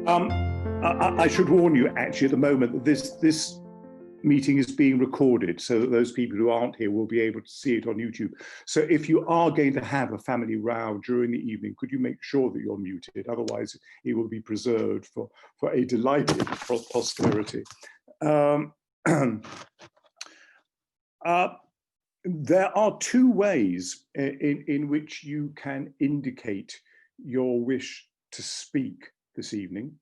I should warn you, actually, at the moment, that this meeting is being recorded so that those people who aren't here will be able to see it on YouTube. So if you are going to have a family row during the evening, could you make sure that you're muted? Otherwise, it will be preserved for a delighted posterity. There are two ways in which you can indicate your wish to speak this evening.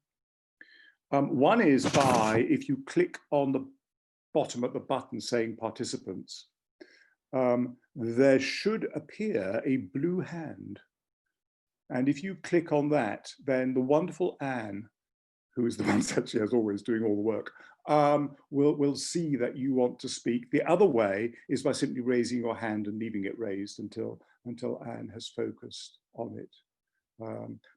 One is by, if you click on the bottom of the button saying participants, there should appear a blue hand. And if you click on that, then the wonderful Anne, who is the one that she is always doing all the work, will see that you want to speak. The other way is by simply raising your hand and leaving it raised until Anne has focused on it.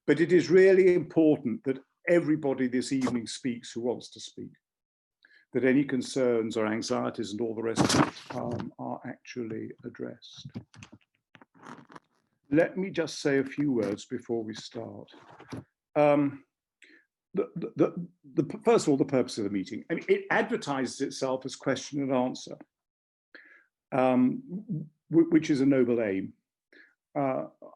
But it is really important that everybody this evening speaks who wants to speak, that any concerns or anxieties and all the rest of it are actually addressed. Let me just say a few words before we start. First of all, the purpose of the meeting. I mean, it advertises itself as question and answer, which is a noble aim.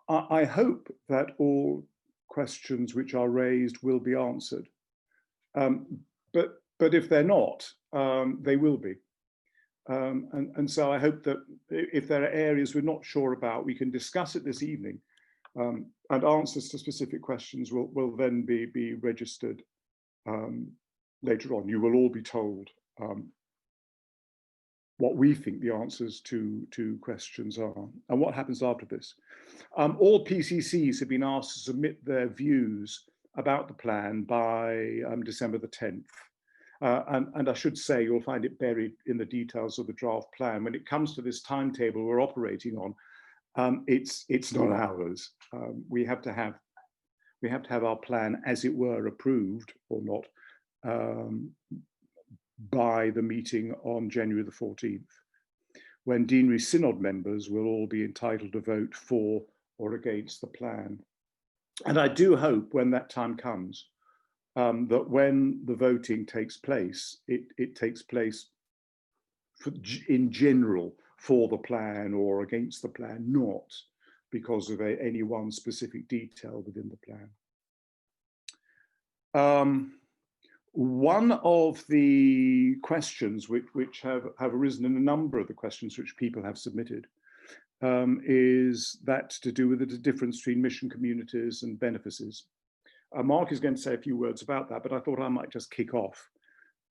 I hope that all questions which are raised will be answered, but if they're not, they will be. And so I hope that if there are areas we're not sure about, we can discuss it this evening, and answers to specific questions will then be registered later on. You will all be told what we think the answers to questions are and what happens after this. All PCCs have been asked to submit their views about the plan by December the 10th. And I should say, you'll find it buried in the details of the draft plan. When it comes to this timetable we're operating on, it's not ours. We have to have our plan, as it were, approved or not by the meeting on January the 14th, when Deanery Synod members will all be entitled to vote for or against the plan. And I do hope when that time comes, that when the voting takes place, it takes place in general for the plan or against the plan, not because of any one specific detail within the plan. One of the questions which have arisen in a number of the questions which people have submitted is that to do with the difference between mission communities and benefices. Mark is going to say a few words about that, but I thought I might just kick off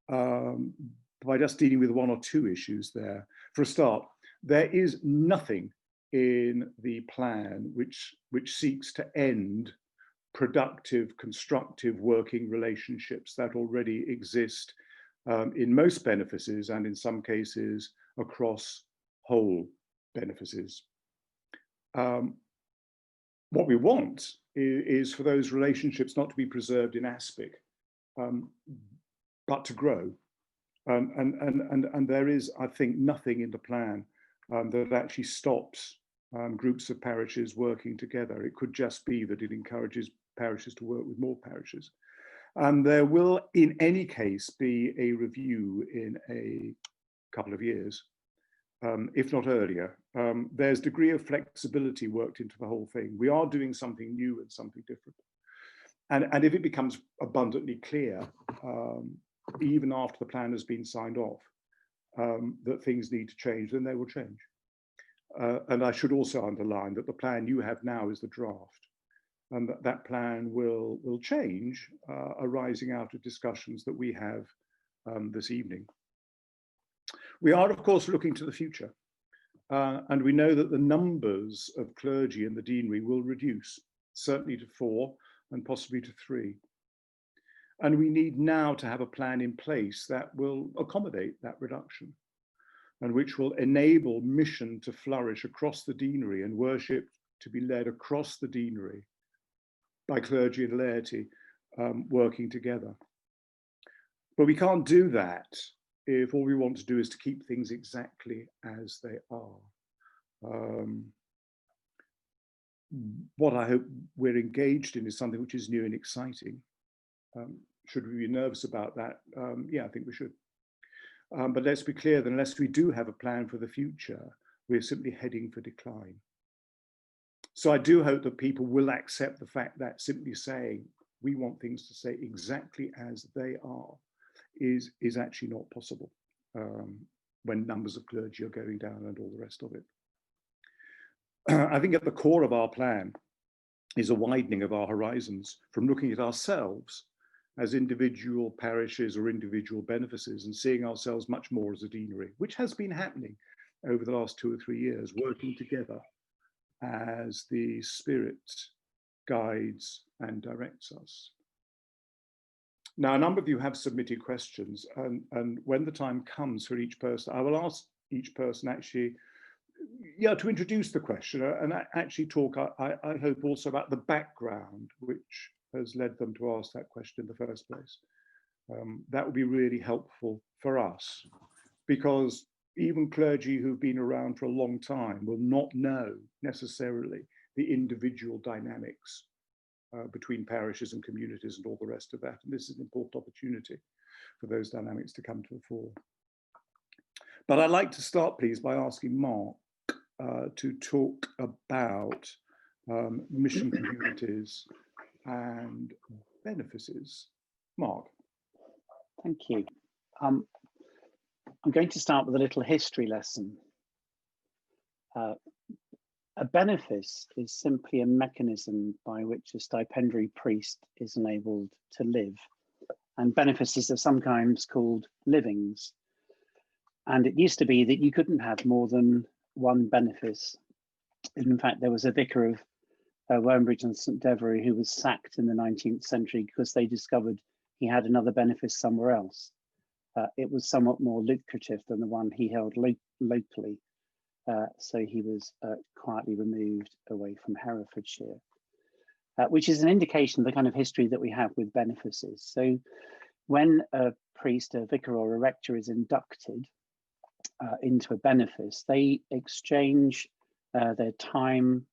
by just dealing with one or two issues there. For a start, there is nothing in the plan which seeks to end productive, constructive working relationships that already exist in most benefices and in some cases across whole benefices. What we want is for those relationships not to be preserved in aspic, but to grow. And there is, I think, nothing in the plan that actually stops groups of parishes working together. It could just be that it encourages parishes to work with more parishes. And there will, in any case, be a review in a couple of years, if not earlier. There's degree of flexibility worked into the whole thing. We are doing something new and something different. And if it becomes abundantly clear, even after the plan has been signed off, that things need to change, then they will change. And I should also underline that the plan you have now is the draft, and that plan will change arising out of discussions that we have this evening. We are, of course, looking to the future, and we know that the numbers of clergy in the deanery will reduce, certainly to 4 and possibly to 3. And we need now to have a plan in place that will accommodate that reduction and which will enable mission to flourish across the deanery and worship to be led across the deanery by clergy and laity working together. But we can't do that if all we want to do is to keep things exactly as they are. What I hope we're engaged in is something which is new and exciting. Should we be nervous about that? Yeah, I think we should. But let's be clear that unless we do have a plan for the future, we're simply heading for decline. So I do hope that people will accept the fact that simply saying we want things to stay exactly as they are is actually not possible when numbers of clergy are going down and all the rest of it. I think at the core of our plan is a widening of our horizons from looking at ourselves as individual parishes or individual benefices and seeing ourselves much more as a deanery, which has been happening over the last 2 or 3 years, working together as the Spirit guides and directs us. Now, a number of you have submitted questions, and when the time comes for each person, I will ask each person actually, to introduce the questioner and actually talk, I hope, also about the background which has led them to ask that question in the first place. That would be really helpful for us, because even clergy who've been around for a long time will not know necessarily the individual dynamics between parishes and communities and all the rest of that. And this is an important opportunity for those dynamics to come to the fore. But I'd like to start, please, by asking Mark to talk about mission communities and benefices. Mark. Thank you. I'm going to start with a little history lesson. A benefice is simply a mechanism by which a stipendiary priest is enabled to live. And benefices are sometimes called livings. And it used to be that you couldn't have more than one benefice. In fact, there was a vicar of Wormbridge and St Devery who was sacked in the 19th century because they discovered he had another benefice somewhere else. It was somewhat more lucrative than the one he held locally. So he was quietly removed away from Herefordshire, which is an indication of the kind of history that we have with benefices. So when a priest, a vicar or a rector is inducted into a benefice, they exchange their time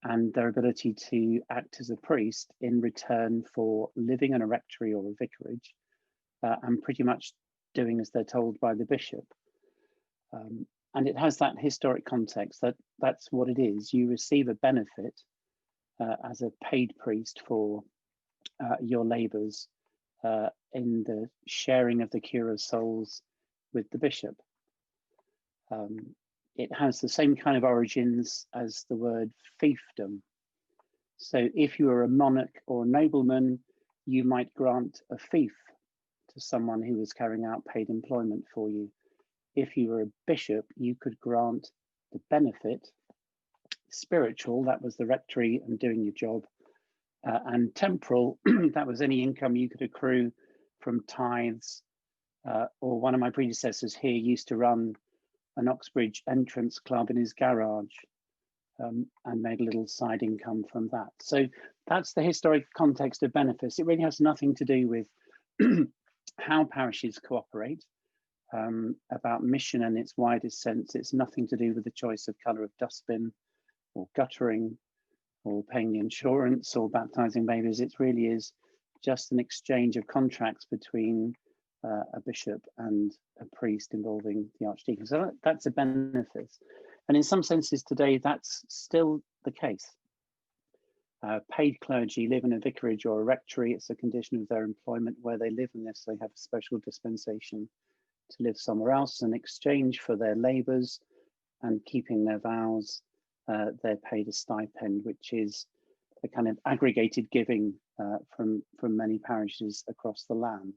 and their ability to act as a priest in return for living in a rectory or a vicarage and pretty much doing as they're told by the bishop. And it has that historic context that that's what it is. You receive a benefit as a paid priest for your labours in the sharing of the cure of souls with the bishop. It has the same kind of origins as the word fiefdom. So if you were a monarch or a nobleman, you might grant a fief to someone who was carrying out paid employment for you. If you were a bishop, you could grant the benefit, spiritual, that was the rectory and doing your job, and temporal, that was any income you could accrue from tithes, or one of my predecessors here used to run an Oxbridge entrance club in his garage and made a little side income from that. So that's the historic context of benefice. It really has nothing to do with how parishes cooperate, about mission in its widest sense. It's nothing to do with the choice of colour of dustbin or guttering or paying the insurance or baptising babies. It really is just an exchange of contracts between a bishop and a priest involving the archdeacon. So that's a benefice. And in some senses today, that's still the case. Paid clergy live in a vicarage or a rectory. It's a condition of their employment where they live unless they have a special dispensation to live somewhere else. In exchange for their labours and keeping their vows, they're paid a stipend, which is a kind of aggregated giving from many parishes across the land.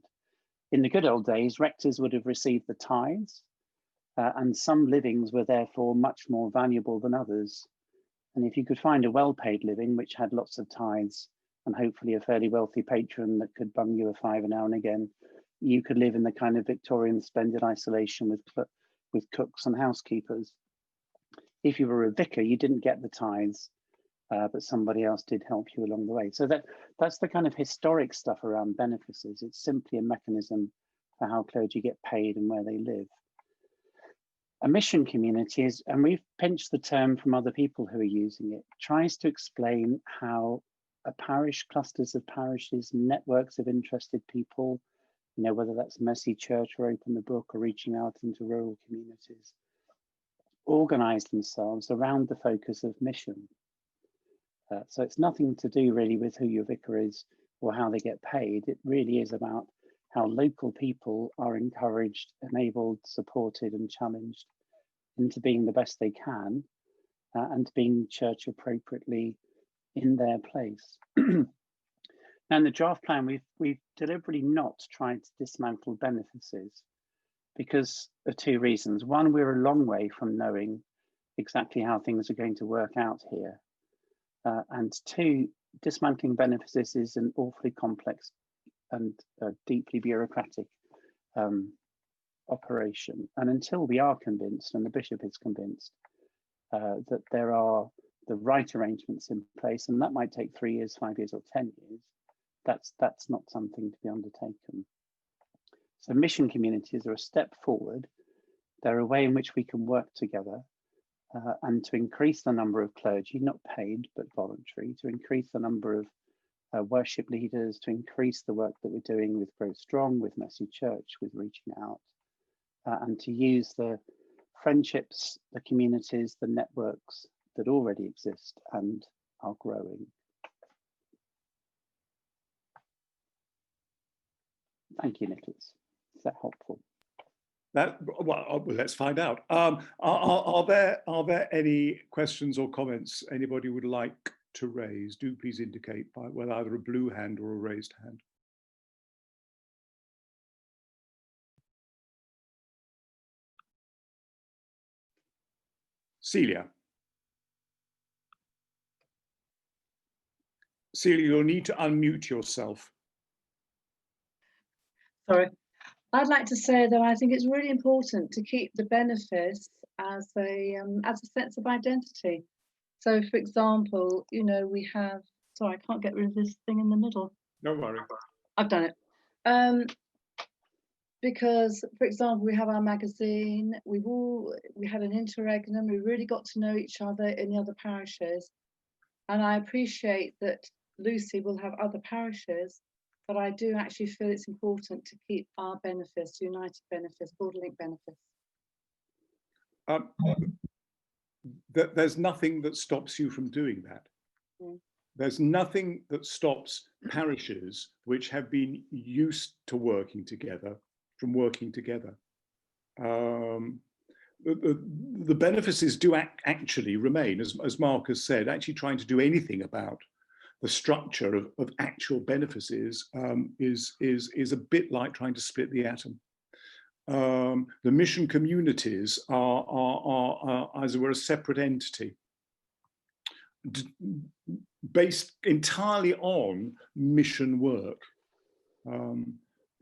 In the good old days, rectors would have received the tithes, and some livings were therefore much more valuable than others. And if you could find a well-paid living, which had lots of tithes, and hopefully a fairly wealthy patron that could bung you a fiver now and again, you could live in the kind of Victorian splendid isolation with cooks and housekeepers. If you were a vicar, you didn't get the tithes, but somebody else did help you along the way. So that's the kind of historic stuff around benefices. It's simply a mechanism for how clergy get paid and where they live. A mission community is, and we've pinched the term from other people who are using it, tries to explain how a parish, clusters of parishes, networks of interested people, you know, whether that's Mercy Church or Open the Book or reaching out into rural communities, organise themselves around the focus of mission. So it's nothing to do really with who your vicar is or how they get paid. It really is about how local people are encouraged, enabled, supported and challenged into being the best they can and being church appropriately in their place. Now in the draft plan, we've deliberately not tried to dismantle benefices because of two reasons. One, we're a long way from knowing exactly how things are going to work out here. And two, dismantling benefices is an awfully complex and deeply bureaucratic operation. And until we are convinced, and the bishop is convinced, that there are the right arrangements in place, and that might take 3 years, 5 years, or 10 years, that's not something to be undertaken. So mission communities are a step forward. They're a way in which we can work together and to increase the number of clergy, not paid, but voluntary, to increase the number of worship leaders, to increase the work that we're doing with Grow Strong, with Mercy Church, with reaching out, and to use the friendships, the communities, the networks that already exist and are growing. Thank you, Nicholas. Is that helpful? Well, let's find out. Are there any questions or comments anybody would like to raise? Do please indicate with either a blue hand or a raised hand. Celia. Celia, you'll need to unmute yourself. Sorry. I'd like to say that I think it's really important to keep the benefits as a sense of identity. So, for example, you know, we have. Sorry, I can't get rid of this thing in the middle. Don't worry. I've done it. Because, for example, we have our magazine. We had an interregnum. We really got to know each other in the other parishes, and I appreciate that Lucy will have other parishes. But I do actually feel it's important to keep our benefits, United benefits, border-linked benefits. There's nothing that stops you from doing that. Mm. There's nothing that stops parishes which have been used to working together from working together. The benefices do actually remain, as Mark has said, actually trying to do anything about the structure of actual benefices is a bit like trying to split the atom. The mission communities are as it were, a separate entity, based entirely on mission work.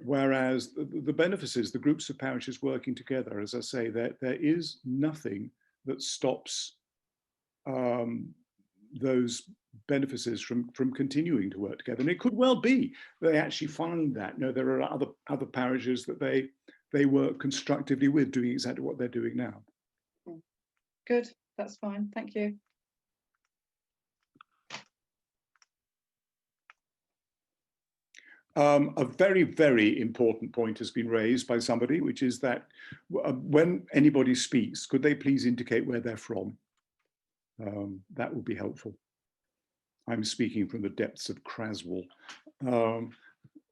Whereas the benefices, the groups of parishes working together, as I say, there is nothing that stops those benefices from continuing to work together. And it could well be they actually find that, you know, there are other parishes that they work constructively with, doing exactly what they're doing now. Good, that's fine, thank you. A very, very important point has been raised by somebody, which is that when anybody speaks, could they please indicate where they're from? That would be helpful. I'm speaking from the depths of Craswell.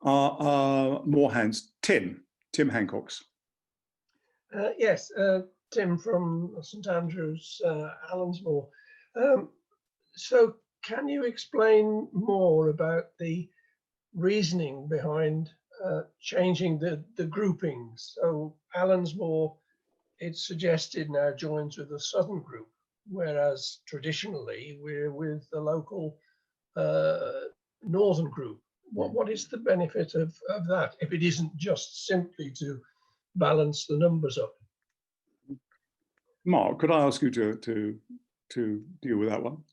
More hands. Tim Hancocks. Yes, Tim from St Andrews, Allensmore. So can you explain more about the reasoning behind changing the groupings? So Allensmore, it's suggested now joins with the Southern group, whereas traditionally we're with the local Northern group. What is the benefit of that, if it isn't just simply to balance the numbers up? Mark, could I ask you to deal with that one?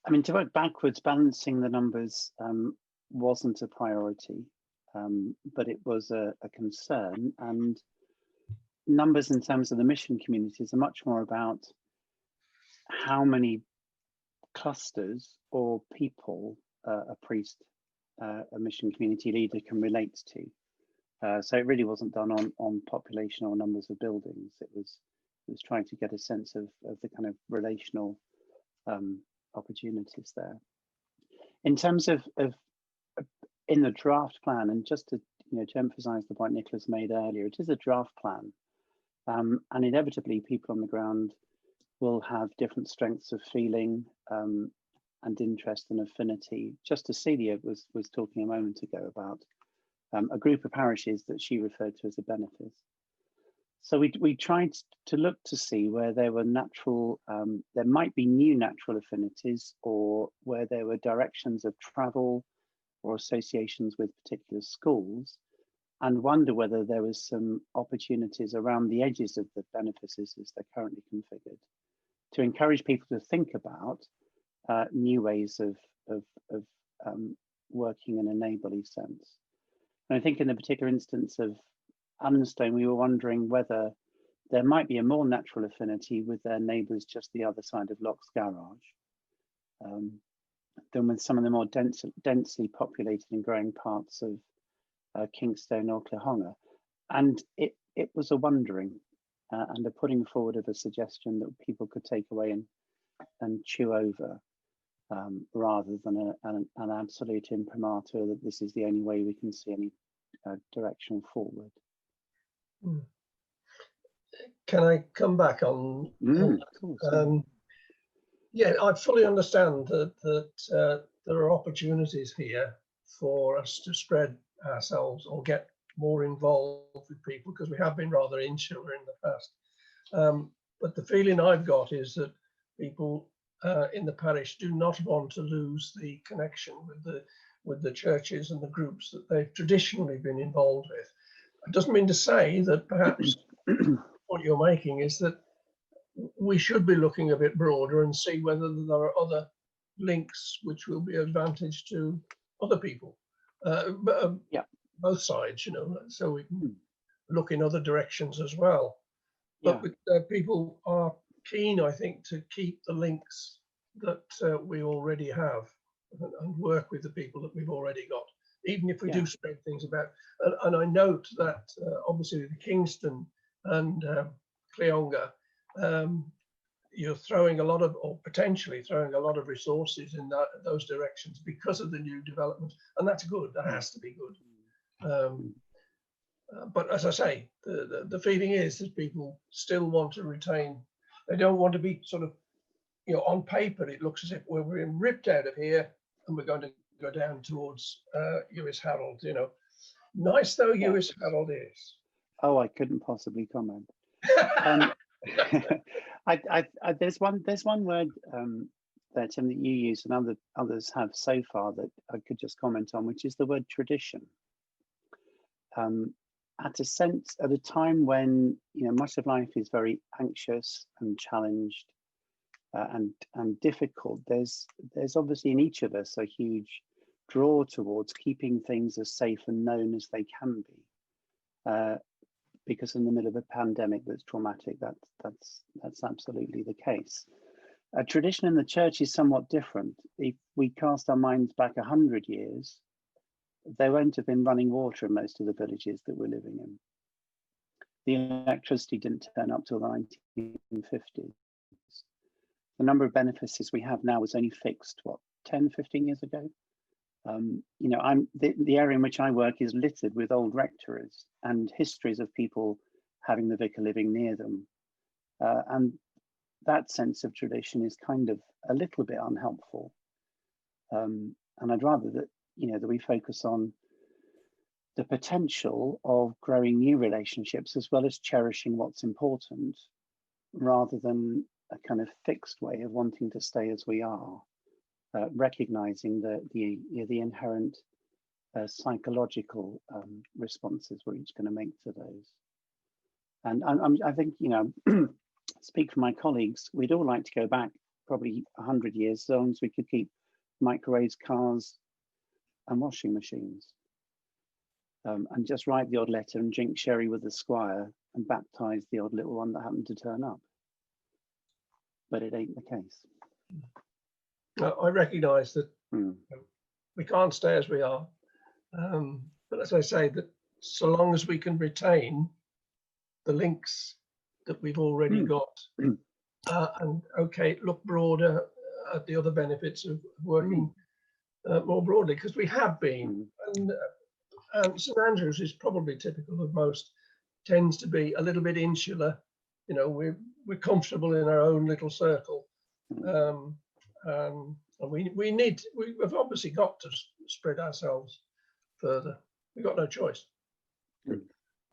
I mean, to work backwards, balancing the numbers wasn't a priority, but it was a concern. And numbers in terms of the mission communities are much more about how many clusters or people a priest, a mission community leader can relate to. So it really wasn't done on population or numbers of buildings. It was trying to get a sense of the kind of relational opportunities there. In terms of in the draft plan, and just to emphasise the point Nicholas made earlier, it is a draft plan, and inevitably people on the ground will have different strengths of feeling and interest and affinity. Just as Celia was talking a moment ago about a group of parishes that she referred to as a benefice. So we tried to look to see where there were natural, there might be new natural affinities, or where there were directions of travel or associations with particular schools, and wonder whether there was some opportunities around the edges of the benefices as they're currently configured, to encourage people to think about new ways of working in a neighbourly sense. And I think in the particular instance of Allenstone, we were wondering whether there might be a more natural affinity with their neighbours just the other side of Locke's Garage than with some of the more densely populated and growing parts of Kingstone or Clihonga. And it was a wondering and a putting forward of a suggestion that people could take away and chew over, rather than an absolute imprimatur that this is the only way we can see any direction forward. Can I come back on? Of course. Yeah, I fully understand that there are opportunities here for us to spread ourselves or get more involved with people, because we have been rather insular in the past. But the feeling I've got is that people in the parish do not want to lose the connection with the churches and the groups that they've traditionally been involved with. It doesn't mean to say that perhaps what you're making is that we should be looking a bit broader and see whether there are other links which will be advantage to other people, both sides, so we can look in other directions as well. But people are keen, I think, to keep the links that we already have and work with the people that we've already got, even if we do spread things about. And I note that obviously the Kingston and Clihonga, you're throwing a lot of, or potentially throwing a lot of resources in those directions because of the new development, and that's good. That has to be good. But as I say, the feeling is that people still want to retain. They don't want to be sort of, on paper it looks as if we're being ripped out of here and we're going to go down towards Lewis Harold. Nice though Lewis Harold is. Oh, I couldn't possibly comment. There's one word there, Tim, that you use and others have so far that I could just comment on, which is the word tradition. At a time when much of life is very anxious and challenged and difficult, there's obviously in each of us a huge draw towards keeping things as safe and known as they can be. Because in the middle of a pandemic that's traumatic, that's absolutely the case. A tradition in the church is somewhat different. If we cast our minds back 100 years, there won't have been running water in most of the villages that we're living in. The electricity didn't turn up till the 1950s. The number of benefices we have now was only fixed, 10, 15 years ago? The area in which I work is littered with old rectories and histories of people having the vicar living near them. And that sense of tradition is kind of a little bit unhelpful. And I'd rather that we focus on the potential of growing new relationships as well as cherishing what's important, rather than a kind of fixed way of wanting to stay as we are, recognizing the inherent psychological responses we're each going to make to those. And I think, speak for my colleagues, we'd all like to go back probably 100 years, as long as we could keep microwaves, cars, and washing machines, and just write the odd letter and drink sherry with the squire and baptize the odd little one that happened to turn up. but it ain't the case. I recognise that Mm. we can't stay as we are, but as I say, that so long as we can retain the links that we've already got, and okay, look broader at the other benefits of working more broadly, because we have been, and St Andrews is probably typical of most, tends to be a little bit insular. You know, we're comfortable in our own little circle, and we've obviously got to spread ourselves further. We've got no choice.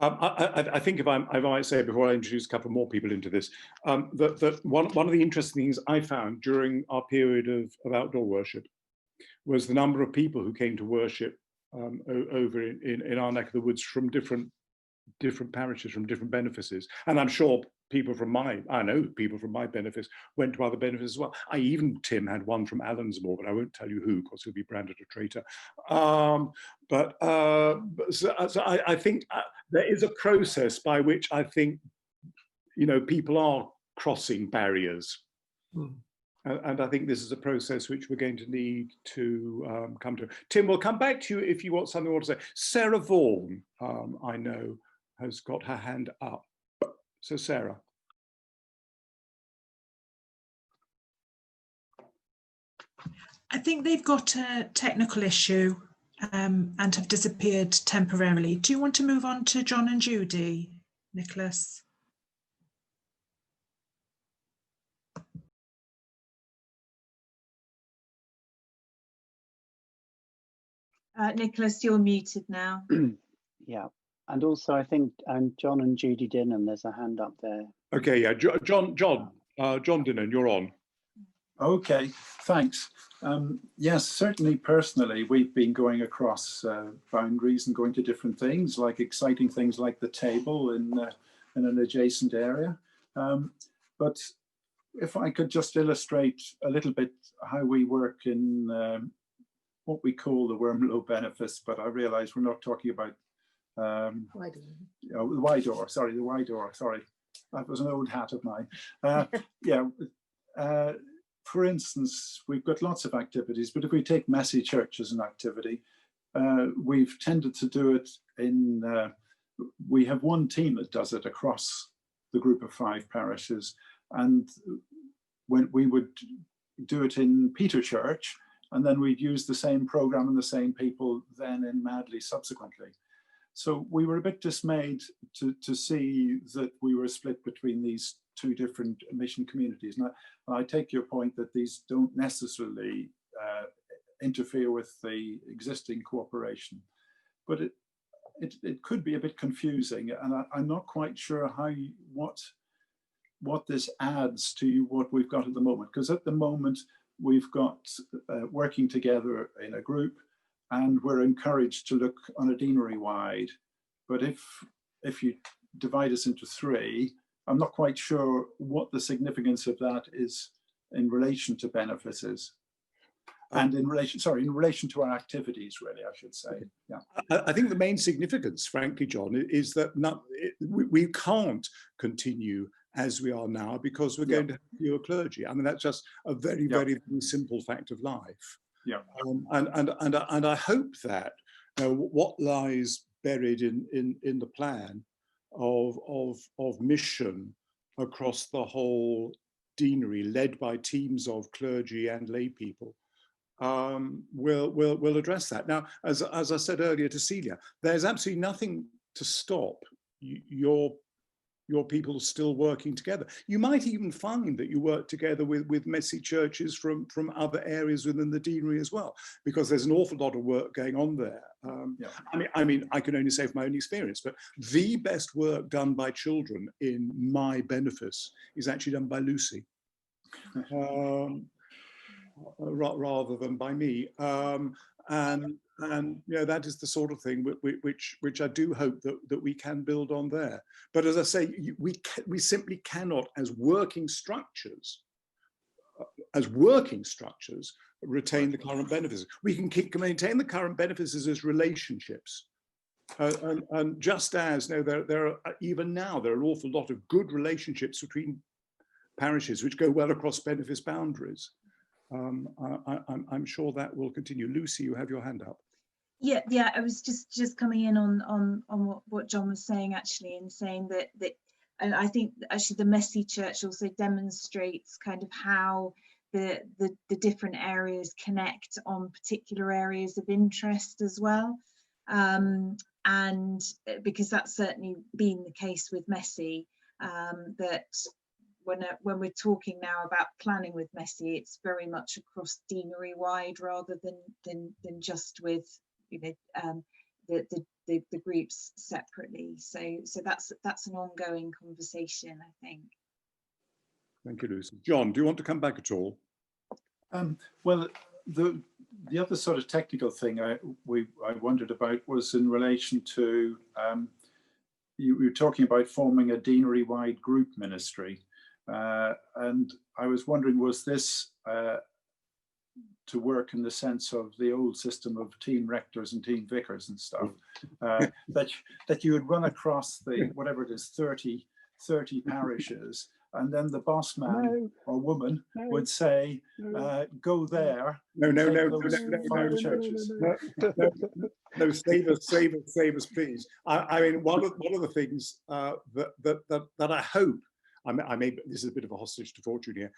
I think if I might say, before I introduce a couple more people into this, that one of the interesting things I found during our period of outdoor worship was the number of people who came to worship over in our neck of the woods from different parishes, from different benefices. And I'm sure I know people from my benefice went to other benefices as well. Tim had one from Allensmore, but I won't tell you who, because he'll be branded a traitor. So I think there is a process by which I think, you know, people are crossing barriers. And I think this is a process which we're going to need to come to. Tim, we'll come back to you if you want something more to say. Sarah Vaughan, I know, has got her hand up. So Sarah. I think they've got a technical issue and have disappeared temporarily. Do you want to move on to John and Judy, Nicholas? Nicholas, you're muted now. Yeah, and also I think John and Judy Dinham, there's a hand up there. Okay, yeah, John Dinham, you're on. Okay, thanks. Yes, certainly personally, we've been going across boundaries and going to different things, like exciting things like the table in an adjacent area. But if I could just illustrate a little bit how we work in what we call the Wormlow benefice, but I realise we're not talking about the Wydor, sorry, that was an old hat of mine. For instance, we've got lots of activities, but if we take Messy Church as an activity, we've tended to do it in, we have one team that does it across the group of 5 parishes. And when we would do it in Peter Church, and then we'd use the same program and the same people then in Madley subsequently. So we were a bit dismayed to see that we were split between these 2 different mission communities. And I take your point that these don't necessarily interfere with the existing cooperation, but it could be a bit confusing, and I'm not quite sure what this adds to what we've got at the moment, because at the moment we've got working together in a group, and we're encouraged to look on a deanery wide. But if you divide us into 3, I'm not quite sure what the significance of that is in relation to benefices, and in relation to our activities, really, I should say. Yeah. I think the main significance, frankly, John, is that we can't continue as we are now because we're going to have fewer clergy. I mean, that's just a very, very simple fact of life. Yeah. And I hope that what lies buried in the plan of mission across the whole deanery, led by teams of clergy and lay people, will address that. Now, as I said earlier to Celia, there's absolutely nothing to stop your people still working together. You might even find that you work together with Messy churches from other areas within the deanery as well, because there's an awful lot of work going on there. I mean, I can only say from my own experience, but the best work done by children in my benefice is actually done by Lucy, rather than by me. And that is the sort of thing which I do hope that we can build on there. But as I say, we simply cannot, as working structures, retain the current benefices. We can maintain the current benefices as relationships. And just as there are even now, there are an awful lot of good relationships between parishes, which go well across benefice boundaries. I'm sure that will continue. Lucy, you have your hand up. Yeah, I was just coming in on what John was saying, actually, and saying that and I think actually the Messy Church also demonstrates kind of how the different areas connect on particular areas of interest as well, and because that's certainly been the case with Messy, that when we're talking now about planning with Messy, it's very much across deanery wide rather than just with, you know, the groups separately. So that's an ongoing conversation, I think. Thank you, Lucy. John, do you want to come back at all? Well, the other sort of technical thing I wondered about was in relation to you were talking about forming a deanery-wide group ministry, and I was wondering, was this to work in the sense of the old system of team rectors and team vicars and stuff, that you would run across the, whatever it is, 30 parishes, and then the boss man or woman would say, go there. No, save us, please. I mean, one of the things that I hope, I may, this is a bit of a hostage to fortune here,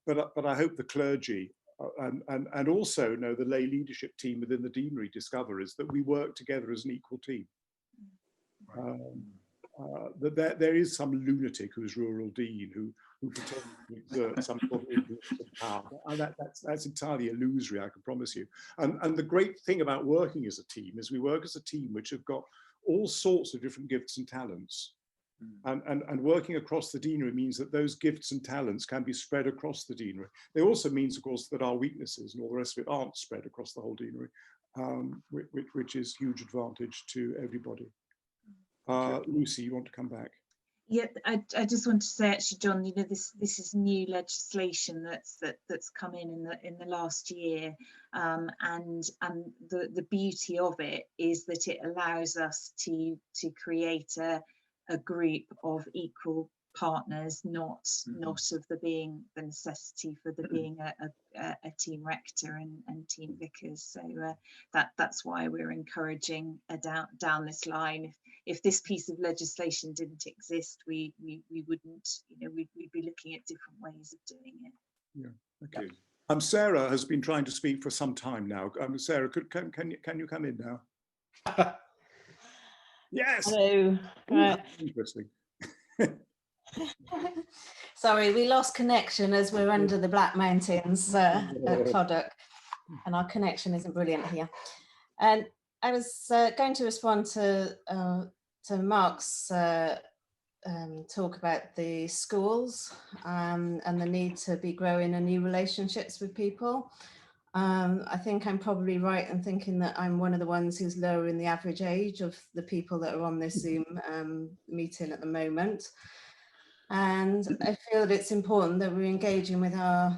but I hope the clergy and also the lay leadership team within the deanery discover is that we work together as an equal team. That there is some lunatic who's rural dean who pretends to exert some sort of influence and power. And that's entirely illusory, I can promise you. And the great thing about working as a team is we work as a team which have got all sorts of different gifts and talents. And working across the deanery means that those gifts and talents can be spread across the deanery. It also means, of course, that our weaknesses and all the rest of it aren't spread across the whole deanery, which is huge advantage to everybody. Lucy, you want to come back? Yeah, I just want to say, actually, John, you know, this is new legislation that's come in the last year, and the beauty of it is that it allows us to create a group of equal partners, not of there being the necessity for there being a team rector and team vicars. So that's why we're encouraging down this line. If this piece of legislation didn't exist, we wouldn't, you know, we'd be looking at different ways of doing it. Yeah, okay. Sarah has been trying to speak for some time now. Sarah, can you come in now? Yes. Hello. Right. Interesting. Sorry, we lost connection as we're under the Black Mountains at Cloddock, and our connection isn't brilliant here. And I was going to respond to Mark's talk about the schools and the need to be growing a new relationships with people. I think I'm probably right in thinking that I'm one of the ones who's lower in the average age of the people that are on this Zoom meeting at the moment. And I feel that it's important that we're engaging with our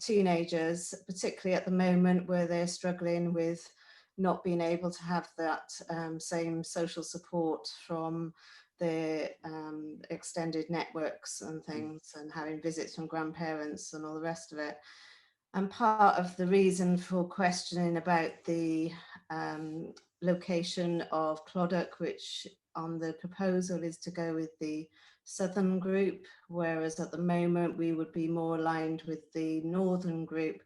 teenagers, particularly at the moment where they're struggling with not being able to have that same social support from their extended networks and things, and having visits from grandparents and all the rest of it. And part of the reason for questioning about the location of Cloddock, which on the proposal is to go with the southern group, whereas at the moment we would be more aligned with the northern group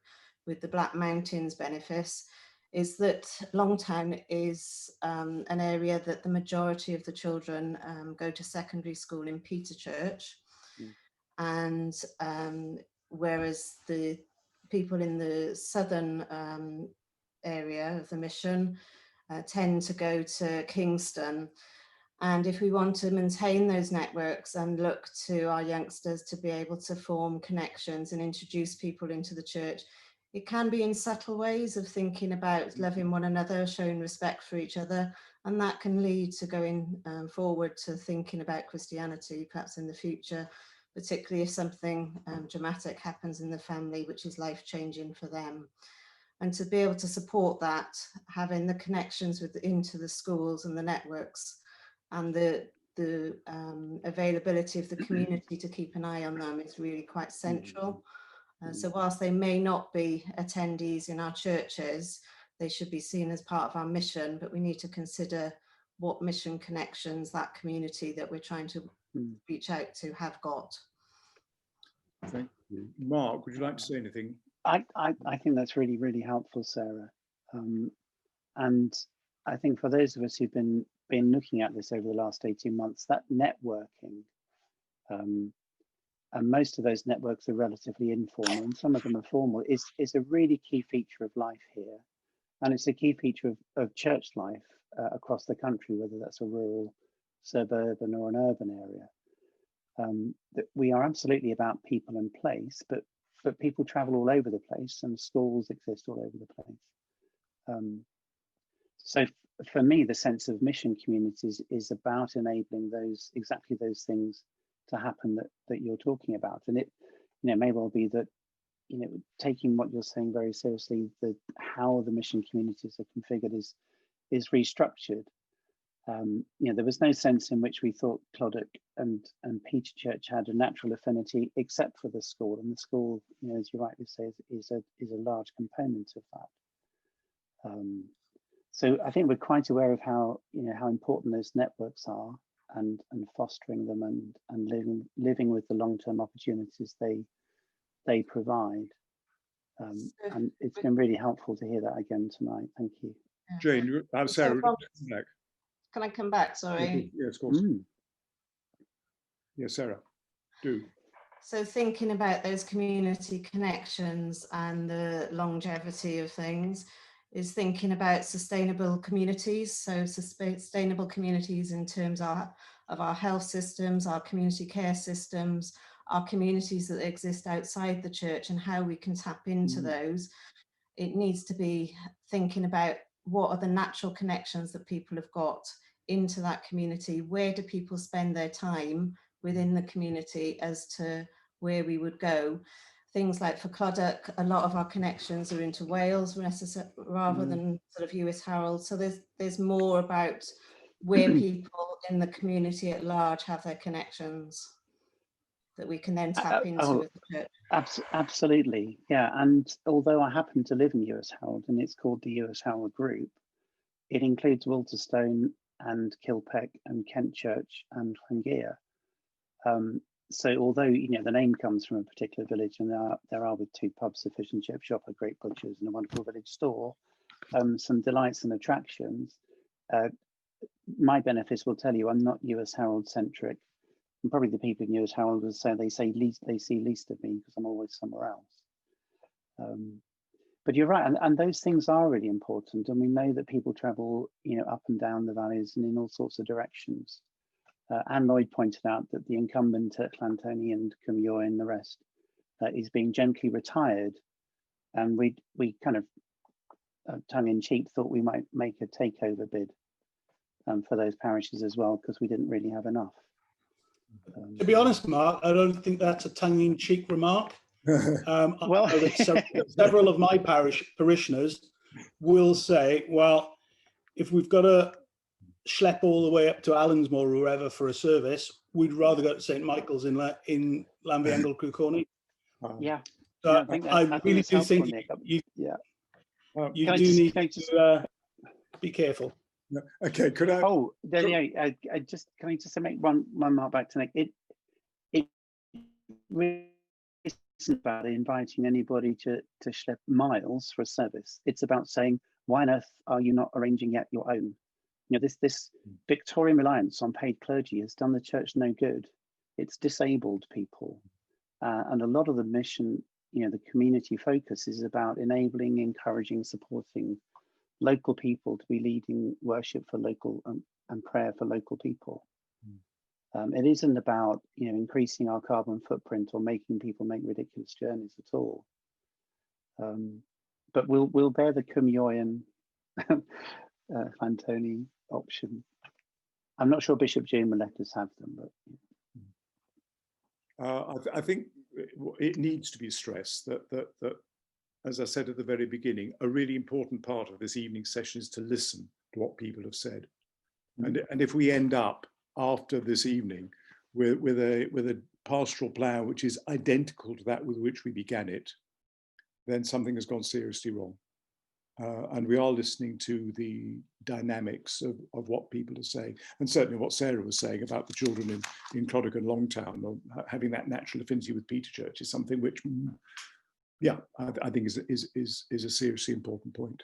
with the Black Mountains benefice, is that Longtown is an area that the majority of the children go to secondary school in Peterchurch. And whereas the people in the southern area of the mission tend to go to Kingston. And if we want to maintain those networks and look to our youngsters to be able to form connections and introduce people into the church, it can be in subtle ways of thinking about loving one another, showing respect for each other, and that can lead to going forward to thinking about Christianity perhaps in the future, particularly if something dramatic happens in the family which is life-changing for them. And to be able to support that, having the connections into the schools and the networks and the the availability of the community to keep an eye on them is really quite central. So whilst they may not be attendees in our churches, they should be seen as part of our mission, but we need to consider what mission connections that community that we're trying to reach out to have got. Thank you. Mark, would you like to say anything? I think that's really, really helpful, Sarah. And I think for those of us who've been looking at this over the last 18 months, that networking, and most of those networks are relatively informal and some of them are formal, is a really key feature of life here. And it's a key feature of church life across the country, whether that's a rural, suburban or an urban area. That we are absolutely about people and place, but people travel all over the place and schools exist all over the place. So for me, the sense of mission communities is about enabling exactly those things to happen that you're talking about. And it may well be that, taking what you're saying very seriously, how the mission communities are configured is restructured. There was no sense in which we thought Clodagh and Peter Church had a natural affinity, except for the school, and the school, as you rightly say, is a large component of that. So I think we're quite aware of how important those networks are, and fostering them and living with the long-term opportunities they provide. And it's been really helpful to hear that again tonight. Thank you. Jane, Sarah, can I come back? Sorry. Yes, of course. Yes, Sarah, do. So thinking about those community connections and the longevity of things is thinking about sustainable communities. So sustainable communities in terms of our health systems, our community care systems, our communities that exist outside the church, and how we can tap into those. It needs to be thinking about what are the natural connections that people have got into that community. Where do people spend their time within the community as to where we would go? Things like for Clodagh, a lot of our connections are into Wales rather than sort of Lewis Harold. So there's more about where people in the community at large have their connections that we can then tap into as a church. Absolutely, yeah. And although I happen to live in Lewis Harold and it's called the Lewis Harold Group, it includes Walterstone and Kilpeck and Kent Church and Llangea. So although the name comes from a particular village, and there are with 2 pubs, a fish and chip shop, a great butcher's and a wonderful village store, some delights and attractions, my benefits will tell you I'm not Lewis Harold centric. And probably the people in Lewis Harold will say they see least of me because I'm always somewhere else. But you're right, and those things are really important. And we know that people travel, up and down the valleys and in all sorts of directions. Anne Lloyd pointed out that the incumbent at Llantoni and Cymru and the rest is being gently retired. And we kind of, tongue-in-cheek, thought we might make a takeover bid for those parishes as well, because we didn't really have enough. To be honest, Mark, I don't think that's a tongue-in-cheek remark. Well, I know that several of my parishioners will say, well, if we've got to schlep all the way up to Allensmore or wherever for a service, we'd rather go to St. Michael's in Llanfihangel Crewcorny. Yeah. So I really do think you do need to be careful. Okay, could I? Oh, then I just can I just make one mark back to Nick. It really isn't about inviting anybody to schlep miles for a service. It's about saying, why on earth are you not arranging yet your own? This Victorian reliance on paid clergy has done the church no good. It's disabled people, and a lot of the mission, the community focus is about enabling, encouraging, supporting local people to be leading worship for local and prayer for local people. It isn't about increasing our carbon footprint or making people make ridiculous journeys at all. But we'll bear the Cymru and Llantoni option. I'm not sure Bishop June will let us have them, but I think it needs to be stressed that as I said at the very beginning, a really important part of this evening session is to listen to what people have said. And if we end up after this evening with a pastoral plan which is identical to that with which we began it, then something has gone seriously wrong. And we are listening to the dynamics of what people are saying, and certainly what Sarah was saying about the children in Clodagh and Longtown, or having that natural affinity with Peterchurch, is something which, yeah, I think is a seriously important point.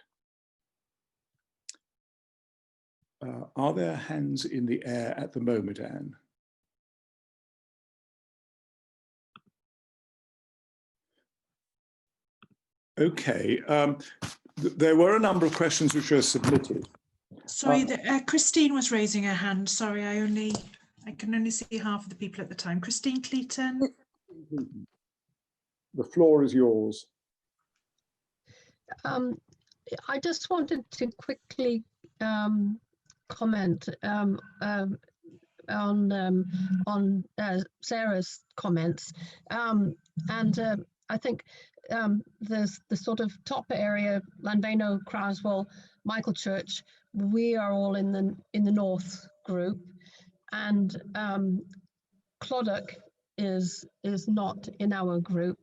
Are there hands in the air at the moment, Anne? Okay. There were a number of questions which were submitted. Sorry, Christine was raising her hand. Sorry, I can only see half of the people at the time. Christine Cleaton. The floor is yours. I just wanted to quickly comment on Sarah's comments, and I think there's the sort of top area, Llanbeino, Craswell, Michaelchurch. We are all in the north group, and Clodagh is not in our group,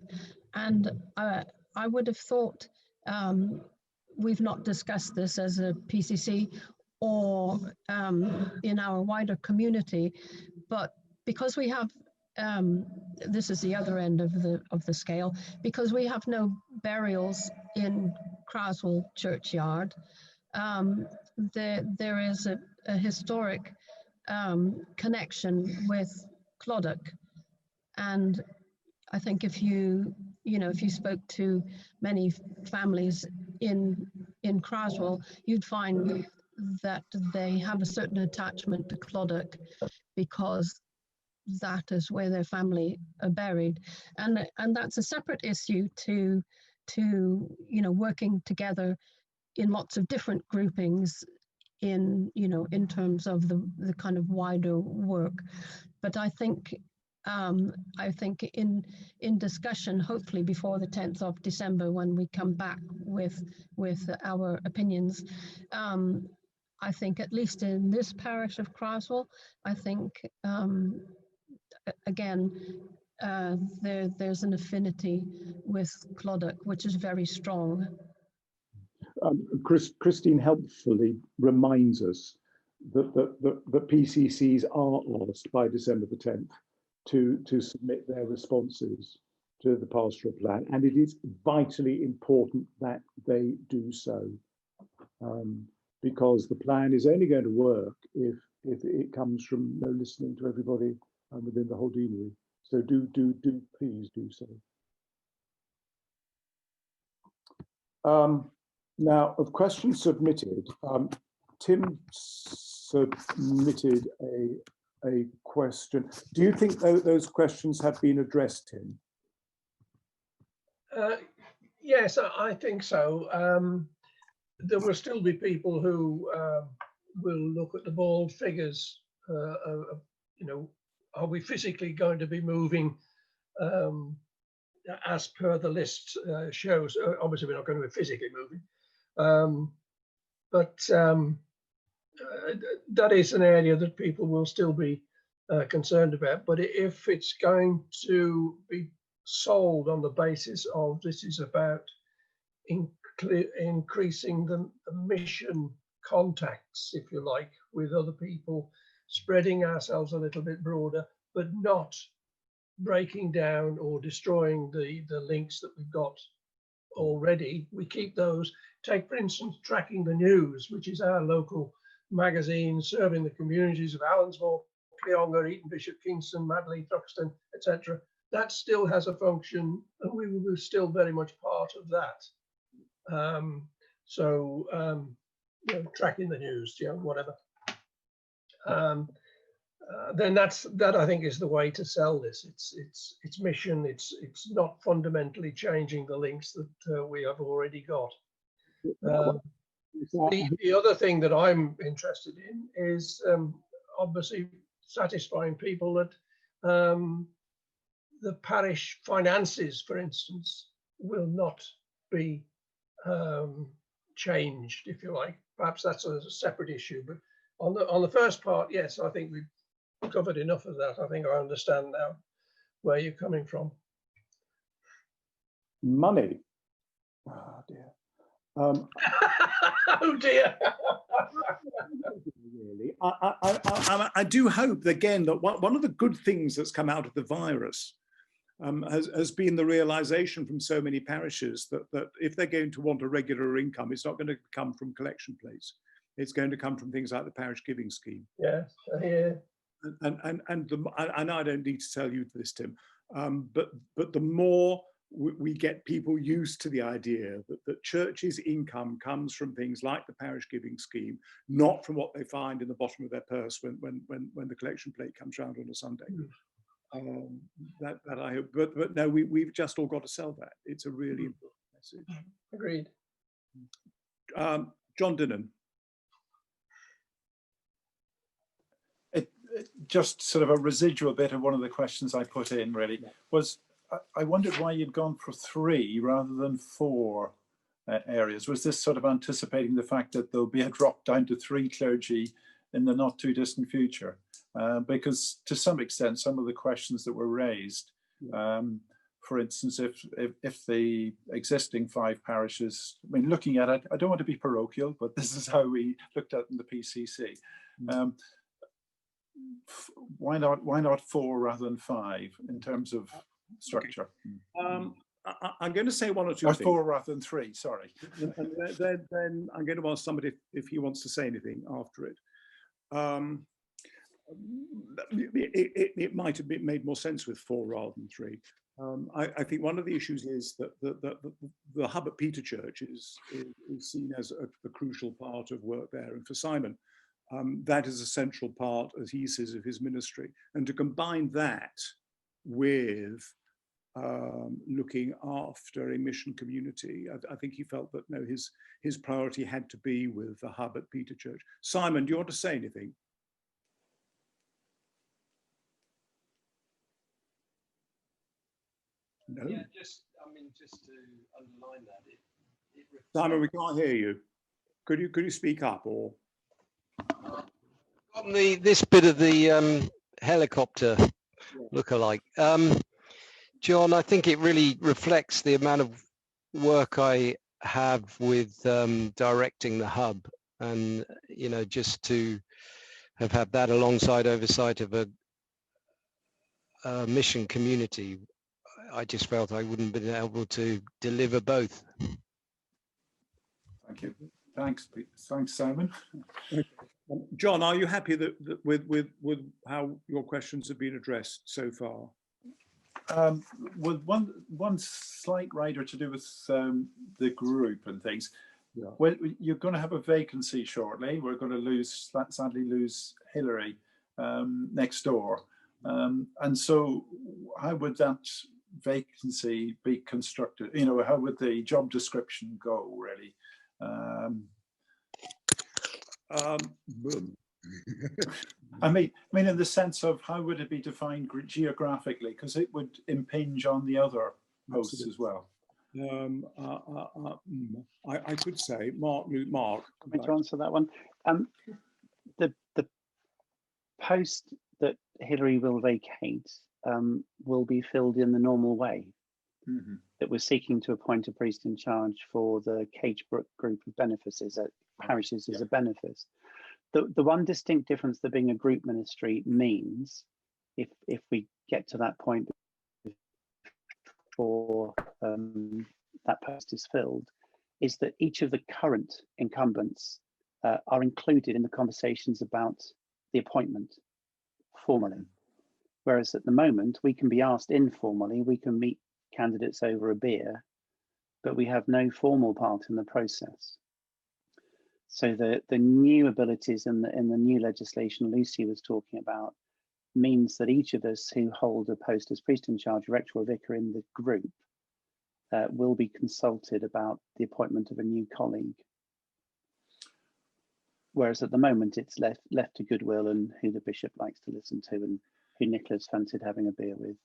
and I would have thought we've not discussed this as a PCC or in our wider community, but because we have this is the other end of the scale, because we have no burials in Craswell churchyard. There is a historic connection with Clodagh, and I think if you spoke to many families in Craswell, you'd find that they have a certain attachment to Clodagh because that is where their family are buried, and that's a separate issue to working together in lots of different groupings in terms of the kind of wider work. But I think in discussion, hopefully before the 10th of December, when we come back with our opinions, I think at least in this parish of Craswell, I think again there's an affinity with Clodagh which is very strong. Christine helpfully reminds us that the PCCs are asked by December the 10th to submit their responses to the pastoral plan, and it is vitally important that they do so, because the plan is only going to work if it comes from listening to everybody within the whole deanery. So do please do so. Now, of questions submitted, Tim submitted a question. Do you think those questions have been addressed, Tim? Yes, I think so. There will still be people who will look at the bald figures are we physically going to be moving as per the list shows? Obviously, we're not going to be physically moving, but that is an area that people will still be concerned about. But if it's going to be sold on the basis of this is about increasing the mission contacts, if you like, with other people, spreading ourselves a little bit broader, but not breaking down or destroying the links that we've got already. We keep those. Take, for instance, Tracking the News, which is our local magazine serving the communities of Allensmore, Cleonga, Eton Bishop, Kingston, Madley, Thruxton, etc. That still has a function, and we will be still very much part of that. Tracking the news, whatever. Then that I think is the way to sell this. It's mission. It's not fundamentally changing the links that we have already got. The other thing that I'm interested in is obviously satisfying people that the parish finances, for instance, will not be changed, if you like. Perhaps that's a separate issue, but on the first part, yes, I think covered enough of that. I think I understand now where you're coming from. Money. Oh dear. Oh dear. Really, I do hope again that one of the good things that's come out of the virus has been the realization from so many parishes that if they're going to want a regular income, it's not going to come from collection plates. It's going to come from things like the parish giving scheme. Yes, I hear. And I don't need to tell you this, Tim, but the more we get people used to the idea that church's income comes from things like the parish giving scheme, not from what they find in the bottom of their purse when the collection plate comes round on a Sunday. That I hope, but no, we've just all got to sell that. It's a really important message. Agreed. John Dinnan. Just sort of a residual bit of one of the questions I put in really was, I wondered why you'd gone for 3 rather than 4 areas. Was this sort of anticipating the fact that there'll be a drop down to 3 clergy in the not too distant future? Because to some extent, some of the questions that were raised, for instance, if the existing 5 parishes, I mean, looking at it, I don't want to be parochial, but this is how we looked at it in the PCC. Why not 4 rather than 5 in terms of structure? I'm going to say 1 or 2 or things. 4 rather than 3, sorry. And then I'm going to ask somebody if he wants to say anything after it. It might have made more sense with 4 rather than 3. I think one of the issues is that the hub at Peter Church is seen as a crucial part of work there, and for Simon, that is a central part, as he says, of his ministry. And to combine that with looking after a mission community, I think he felt that no, his priority had to be with the hub at Peter Church. Simon, do you want to say anything? No. Yeah, just to underline that, Simon, we can't hear you. Could you speak up or? On this bit of the helicopter look-alike, John, I think it really reflects the amount of work I have with directing the hub, and just to have had that alongside oversight of a mission community, I just felt I wouldn't have been able to deliver both. Thank you. Thanks, Simon. John, are you happy with how your questions have been addressed so far? With one slight rider to do with the group and things. Yeah. Well, you're going to have a vacancy shortly. We're going to sadly lose Hilary next door, and so how would that vacancy be constructed? How would the job description go, really? I mean, in the sense of how would it be defined geographically? Because it would impinge on the other posts as well. I could say, Mark. To answer that one, the post that Hilary will vacate will be filled in the normal way. Mm-hmm. That we're seeking to appoint a priest in charge for the Cagebrook group of benefices, parishes as a benefice. The one distinct difference that being a group ministry means, if we get to that point before that post is filled, is that each of the current incumbents are included in the conversations about the appointment formally. Whereas at the moment, we can be asked informally, we can meet candidates over a beer, but we have no formal part in the process. So the new abilities in the new legislation Lucy was talking about means that each of us who hold a post as priest in charge, rector or vicar in the group will be consulted about the appointment of a new colleague. Whereas at the moment it's left to goodwill and who the bishop likes to listen to and who Nicholas fancied having a beer with.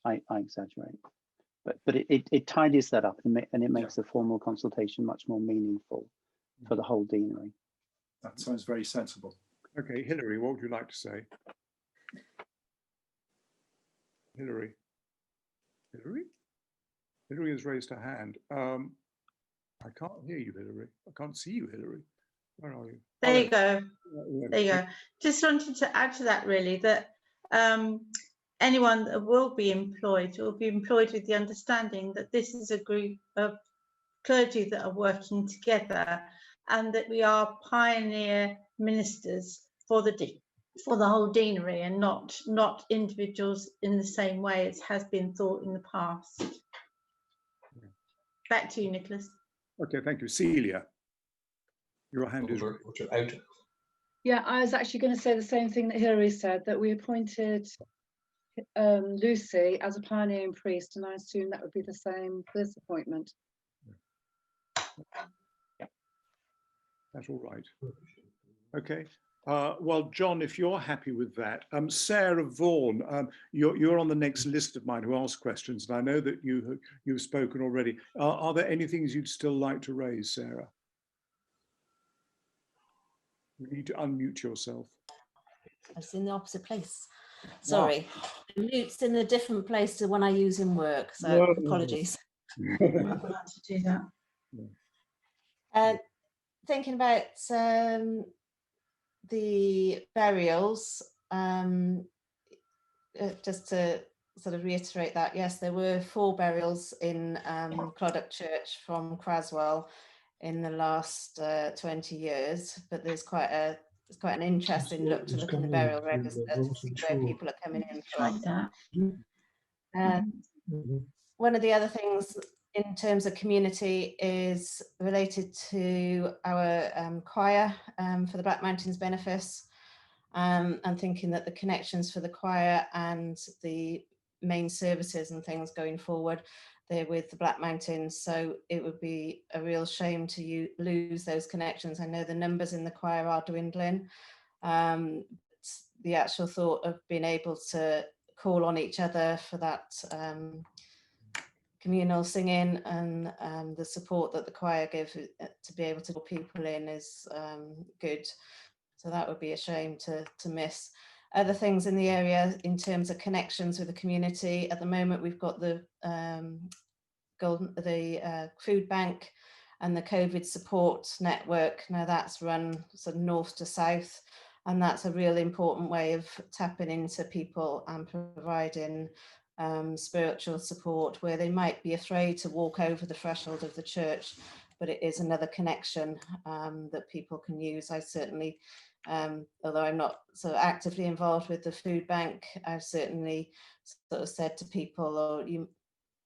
I exaggerate, but it tidies that up and it makes the formal consultation much more meaningful for the whole deanery. That sounds very sensible. Okay, Hilary, what would you like to say? Hilary. Hilary? Hilary has raised her hand. I can't hear you, Hilary. I can't see you, Hilary. Where are you? There you go. Yeah. There you go. Just wanted to add to that really that anyone that will be employed with the understanding that this is a group of clergy that are working together and that we are pioneer ministers for the whole deanery and not individuals in the same way as has been thought in the past. Back to you, Nicholas. Okay, thank you. Celia, your hand is out. Yeah, I was actually going to say the same thing that Hilary said, that we appointed Lucy as a pioneering priest, and I assume that would be the same for this appointment. That's all right. Okay. Well, John, if you're happy with that, Sarah Vaughan, you're on the next list of mine who ask questions, and I know that you've spoken already. Are there any things you'd still like to raise, Sarah? You need to unmute yourself. I was in the opposite place. Sorry, the mute's in a different place to when I use in work, so apologies. I'm not allowed to do that. Thinking about the burials, just to sort of reiterate that, yes, there were 4 burials in Clodagh Church from Craswell in the last 20 years, but there's quite an interesting look to look in the burial register to see where people are coming in from. One of the other things in terms of community is related to our choir for the Black Mountains benefice. And thinking that the connections for the choir and the main services and things going forward, they're with the Black Mountains, so it would be a real shame to lose those connections. I know the numbers in the choir are dwindling. The actual thought of being able to call on each other for that communal singing and the support that the choir give to be able to pull people in is good. So that would be a shame to miss. Other things in the area in terms of connections with the community, at the moment we've got the food bank and the COVID support network. Now that's run sort of north to south, and that's a really important way of tapping into people and providing spiritual support where they might be afraid to walk over the threshold of the church, but it is another connection that people can use. I certainly, although I'm not so actively involved with the food bank, I've certainly sort of said to people,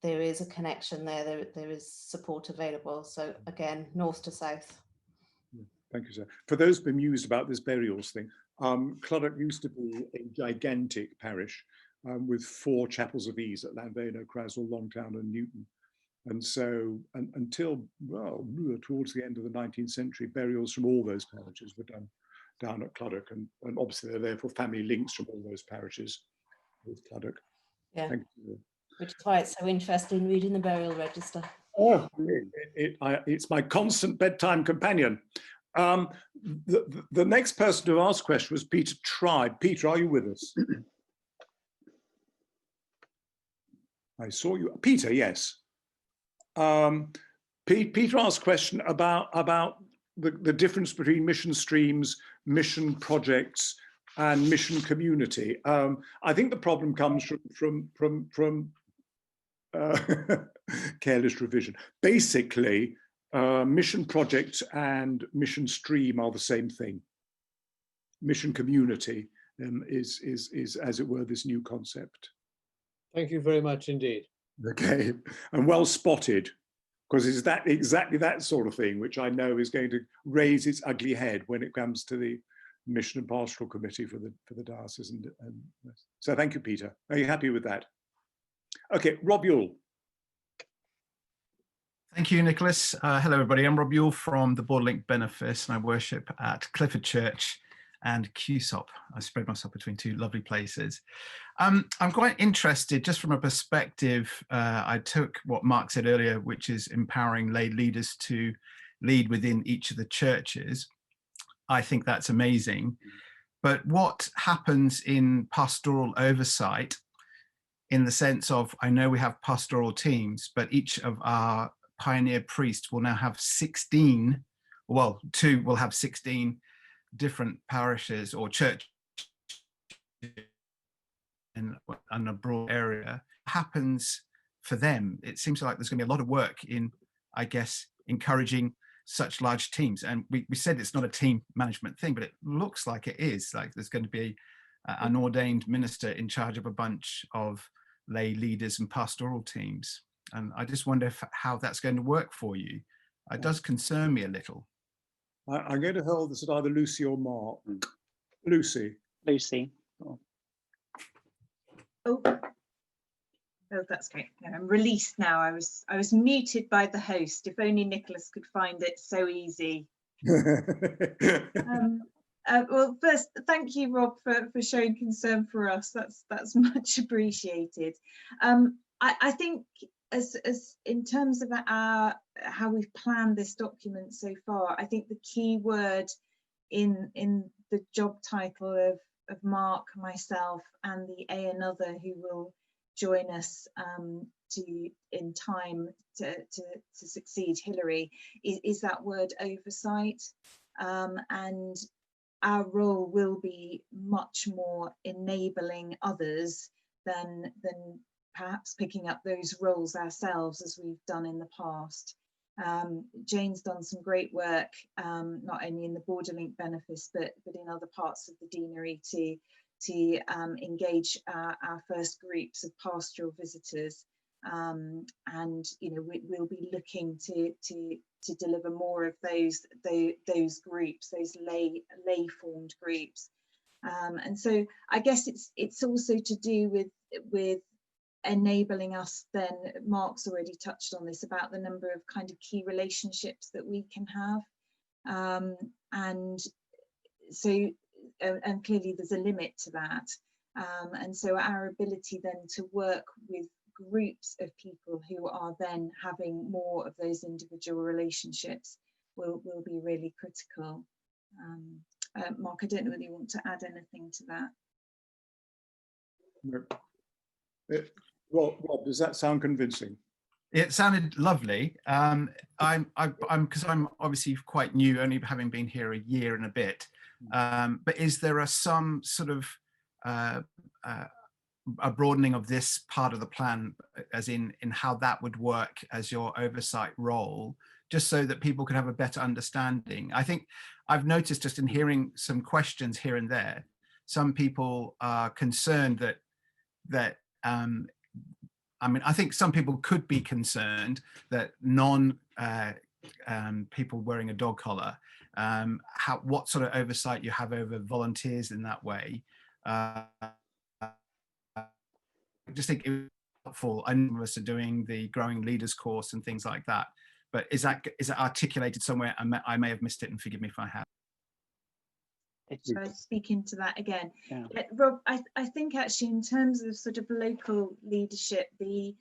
there is a connection there, there is support available. So again, north to south. Thank you, sir. For those bemused about this burials thing, Clodagh used to be a gigantic parish with 4 chapels of ease at Landvano, Craswell, Longtown and Newton. And so until, well, towards the end of the 19th century, burials from all those parishes were done down at Clodagh, and obviously there are therefore family links from all those parishes with Clodagh. Yeah. Thank you. Which is why it's so interesting reading the burial register. Oh, it's my constant bedtime companion. The next person to ask a question was Peter Tribe. Peter, are you with us? I saw you. Peter, yes. Peter asked a question about the difference between mission streams, mission projects, and mission community. I think the problem comes from careless revision. Basically, mission project and mission stream are the same thing. Mission community is, as it were, this new concept. Thank you very much indeed. Okay, and well spotted, because it's exactly that sort of thing which I know is going to raise its ugly head when it comes to the Mission and Pastoral Committee for the diocese. And so thank you, Peter. Are you happy with that? Okay, Rob Yule. Thank you, Nicholas. Hello, everybody. I'm Rob Yule from the Borderlink Benefice, and I worship at Clifford Church and QSOP. I spread myself between 2 lovely places. I'm quite interested, just from a perspective, I took what Mark said earlier, which is empowering lay leaders to lead within each of the churches. I think that's amazing. But what happens in pastoral oversight in the sense of, I know we have pastoral teams, but each of our pioneer priests will now have 16, well, 2 will have 16 different parishes or churches in a broad area. Happens for them? It seems like there's going to be a lot of work in, I guess, encouraging such large teams. And we said it's not a team management thing, but it looks like it is. Like there's going to be an ordained minister in charge of a bunch of lay leaders and pastoral teams. And I just wonder how that's going to work for you. It does concern me a little. I'm going to hold this at either Lucy or Mark. Lucy. Lucy. Oh, that's great. I'm released now. I was muted by the host. If only Nicholas could find it so easy. Well, first, thank you, Rob, for showing concern for us. That's much appreciated. I think as in terms of how we've planned this document so far, I think the key word in the job title of Mark, myself, and the another who will join us in time to succeed Hilary is that word oversight, and our role will be much more enabling others than perhaps picking up those roles ourselves as we've done in the past. Jane's done some great work, not only in the Borderlink benefice, but in other parts of the deanery to engage our first groups of pastoral visitors. And we'll be looking to deliver more of those groups, those lay formed groups. And so I guess it's also to do with enabling us then, Mark's already touched on this, about the number of kind of key relationships that we can have. And so, and clearly there's a limit to that. And so our ability then to work with groups of people who are then having more of those individual relationships will be really critical. Mark, I don't know whether you want to add anything to that. No. Rob, does that sound convincing? It sounded lovely. I'm because I'm obviously quite new, only having been here a year and a bit. But is there some sort of a broadening of this part of the plan, as in how that would work as your oversight role, just so that people can have a better understanding? I think I've noticed, just in hearing some questions here and there, some people are concerned that I mean, I think some people could be concerned that people wearing a dog collar, what sort of oversight you have over volunteers in that way. I just think it was helpful. I know us are doing the Growing Leaders course and things like that, but is that articulated somewhere? I may have missed it, and forgive me if I have. Should I speak into that again? Yeah. Rob, I think actually in terms of sort of local leadership, the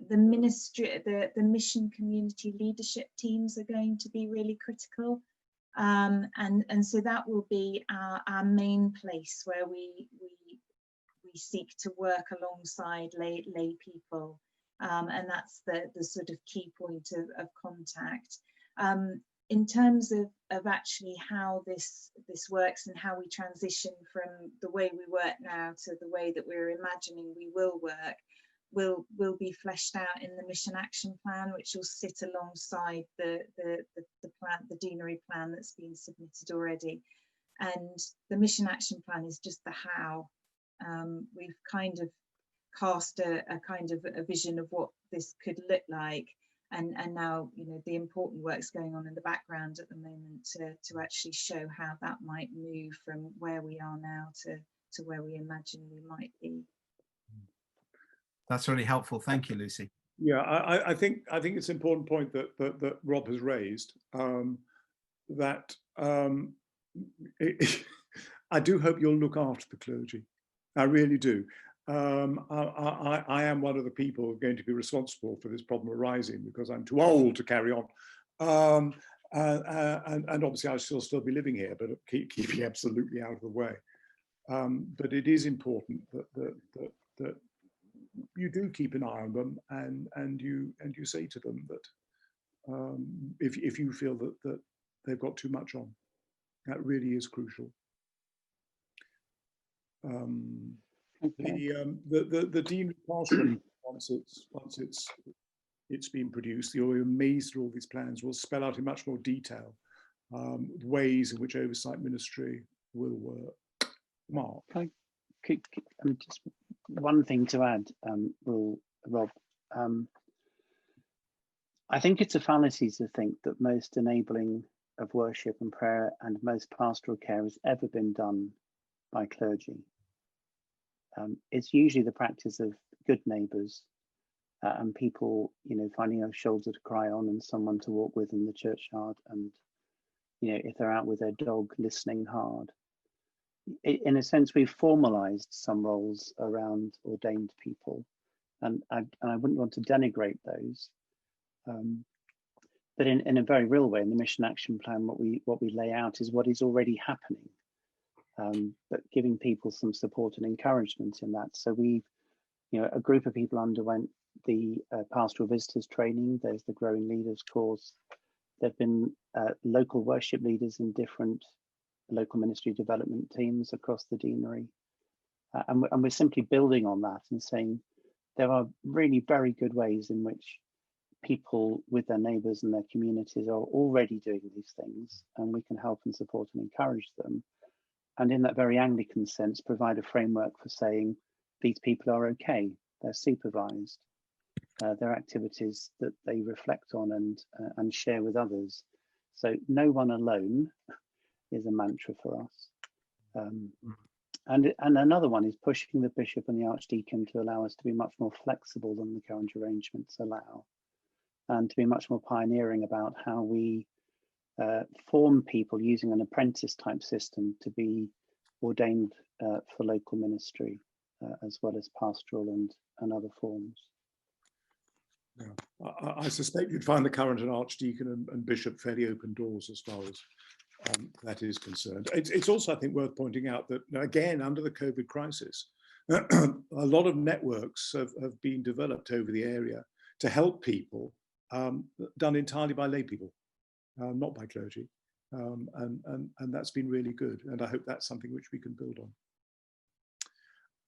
ministry, the mission community leadership teams are going to be really critical. And so that will be our main place where we seek to work alongside lay people. And that's the sort of key point of contact. In terms of actually how this works and how we transition from the way we work now to the way that we're imagining we will work, will be fleshed out in the mission action plan, which will sit alongside the plan, the Deanery Plan that's been submitted already. And the mission action plan is just the how. We've kind of cast a kind of a vision of what this could look like. And now, the important work's going on in the background at the moment to actually show how that might move from where we are now to where we imagine we might be. That's really helpful. Thank you, Lucy. Yeah, I think it's an important point that Rob has raised. That I do hope you'll look after the clergy. I really do. I am one of the people going to be responsible for this problem arising because I'm too old to carry on. And obviously I shall still be living here, but keeping absolutely out of the way. But it is important that you do keep an eye on them, and you say to them that if you feel that they've got too much on, that really is crucial. The Deanery pastoral, once it's been produced, you'll be amazed at all these plans. Will spell out in much more detail ways in which oversight ministry will work. Mark, just one thing to add, Rob. I think it's a fallacy to think that most enabling of worship and prayer and most pastoral care has ever been done by clergy. It's usually the practice of good neighbours and people, finding a shoulder to cry on and someone to walk with in the churchyard, and if they're out with their dog, listening hard. In a sense, we've formalised some roles around ordained people, and I wouldn't want to denigrate those. But in a very real way, in the mission action plan, what we lay out is what is already happening, but giving people some support and encouragement in that. So a group of people underwent the pastoral visitors training. There's the growing leaders course. There've been local worship leaders in different local ministry development teams across the deanery, and we're simply building on that and saying there are really very good ways in which people with their neighbours and their communities are already doing these things, and we can help and support and encourage them. And in that very Anglican sense, provide a framework for saying these people are okay, they're supervised, they're activities that they reflect on and share with others. So no one alone is a mantra for us. And another one is pushing the bishop and the archdeacon to allow us to be much more flexible than the current arrangements allow, and to be much more pioneering about how we form people using an apprentice type system to be ordained for local ministry, as well as pastoral and other forms. Yeah. I suspect you'd find the current and archdeacon and bishop fairly open doors as far as that is concerned. It's also, I think, worth pointing out that, again, under the COVID crisis, a lot of networks have been developed over the area to help people, done entirely by lay people, not by clergy. And that's been really good. And I hope that's something which we can build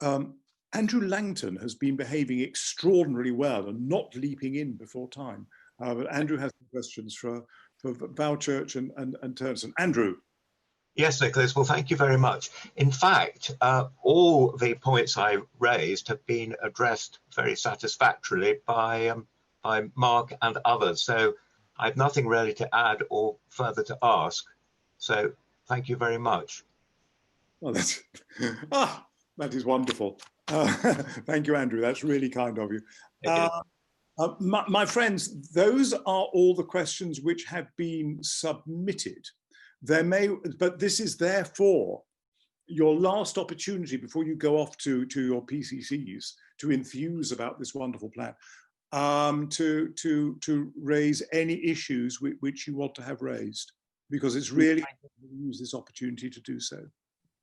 on. Andrew Langton has been behaving extraordinarily well and not leaping in before time. But Andrew has some questions for Vow Church and Turnson. Andrew. Yes, Nicholas. Well, thank you very much. In fact, all the points I raised have been addressed very satisfactorily by Mark and others. So I have nothing really to add or further to ask. So thank you very much. Well, that is wonderful. Thank you, Andrew. That's really kind of you. My friends, those are all the questions which have been submitted. But this is therefore your last opportunity before you go off to your PCCs to enthuse about this wonderful plan, to raise any issues which you want to have raised, because it's really important to use this opportunity to do so.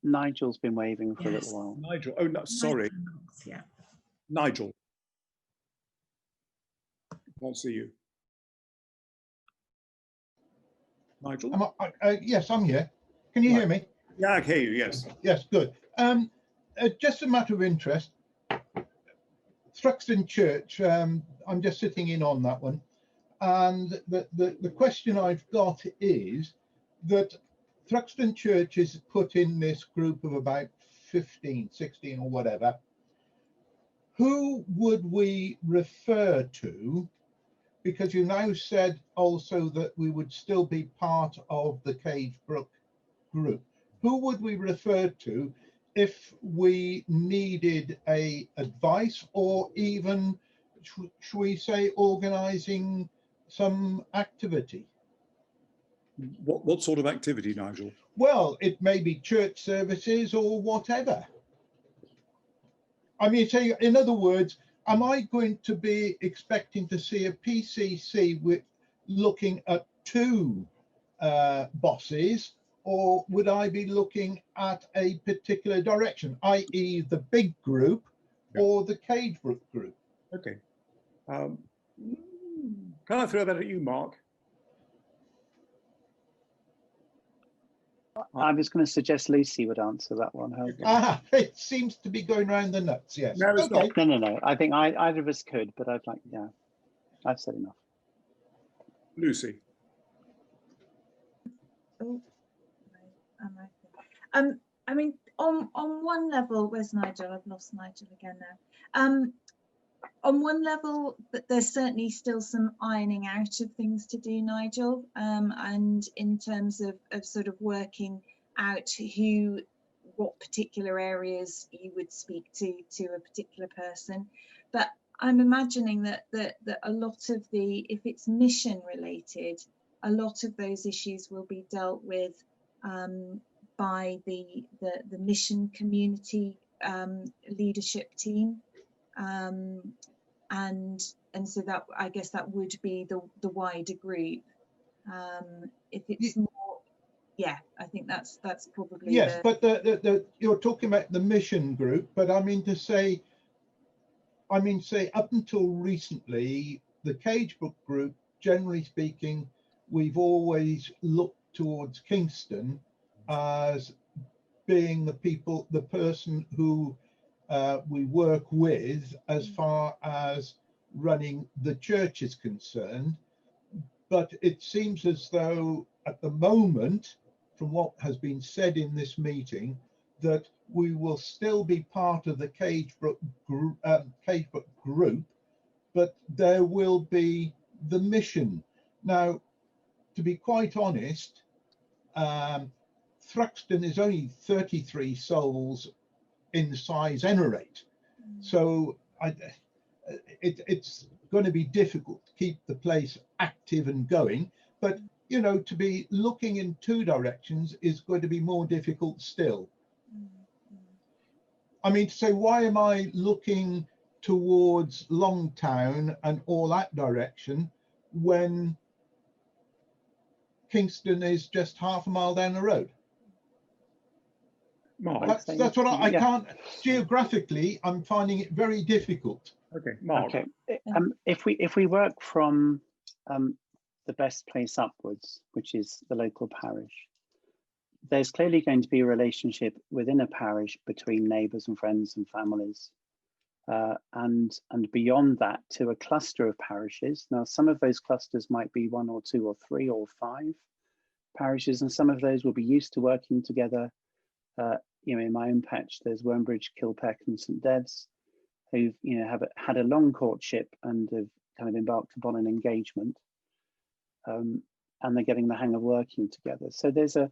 Nigel's been waving for a little while. Nigel, oh no, sorry. Yeah. Nigel. Can't see you. Nigel? Yes, I'm here. Can you hear me? Yeah, I hear you, yes. Yes, good. Just a matter of interest. Thruxton Church, I'm just sitting in on that one. And the question I've got is that Thruxton Church is put in this group of about 15, 16 or whatever. Who would we refer to? Because you now said also that we would still be part of the Cagebrook group. Who would we refer to if we needed advice, or even, should we say, organising some activity? What sort of activity, Nigel? Well, it may be church services or whatever. I mean, say, in other words, am I going to be expecting to see a PCC with looking at 2 bosses, or would I be looking at a particular direction, i.e. the big group or the Cagebrook group? Okay. Can I throw that at you, Mark? I was going to suggest Lucy would answer that one. It seems to be going around the nuts, yes. No, it's okay. not. No. I think either of us could, but I'd like, yeah, I've said enough. Lucy. Oh, I mean, on one level, where's Nigel? I've lost Nigel again now. On one level, there's certainly still some ironing out of things to do, Nigel, and in terms of sort of working out what particular areas you would speak to a particular person. But I'm imagining that a lot of if it's mission related, a lot of those issues will be dealt with by the mission community leadership team. And so that, I guess that would be the wider group. If it's more, yeah, I think that's probably yes. But you're talking about the mission group, but I mean say up until recently, the Cagebrook group, generally speaking, we've always looked towards Kingston as being the person who we work with as far as running the church is concerned. But it seems as though at the moment, from what has been said in this meeting, that we will still be part of the Cagebrook group, but there will be the mission. Now, to be quite honest, Thruxton is only 33 souls in size emirate, so it's going to be difficult to keep the place active and going. But you know, to be looking in two directions is going to be more difficult still. I mean, to say, why am I looking towards Longtown and all that direction when Kingston is just half a mile down the road? Mark. That's what I can't, geographically, I'm finding it very difficult. Okay, Mark. Okay, if we work from the best place upwards, which is the local parish, there's clearly going to be a relationship within a parish between neighbours and friends and families, and beyond that to a cluster of parishes. Now, some of those clusters might be 1 or 2 or 3 or 5 parishes, and some of those will be used to working together. You know, in my own patch, there's Wormbridge, Kilpeck, and St Dev's, who've have had a long courtship and have kind of embarked upon an engagement, and they're getting the hang of working together. So there's a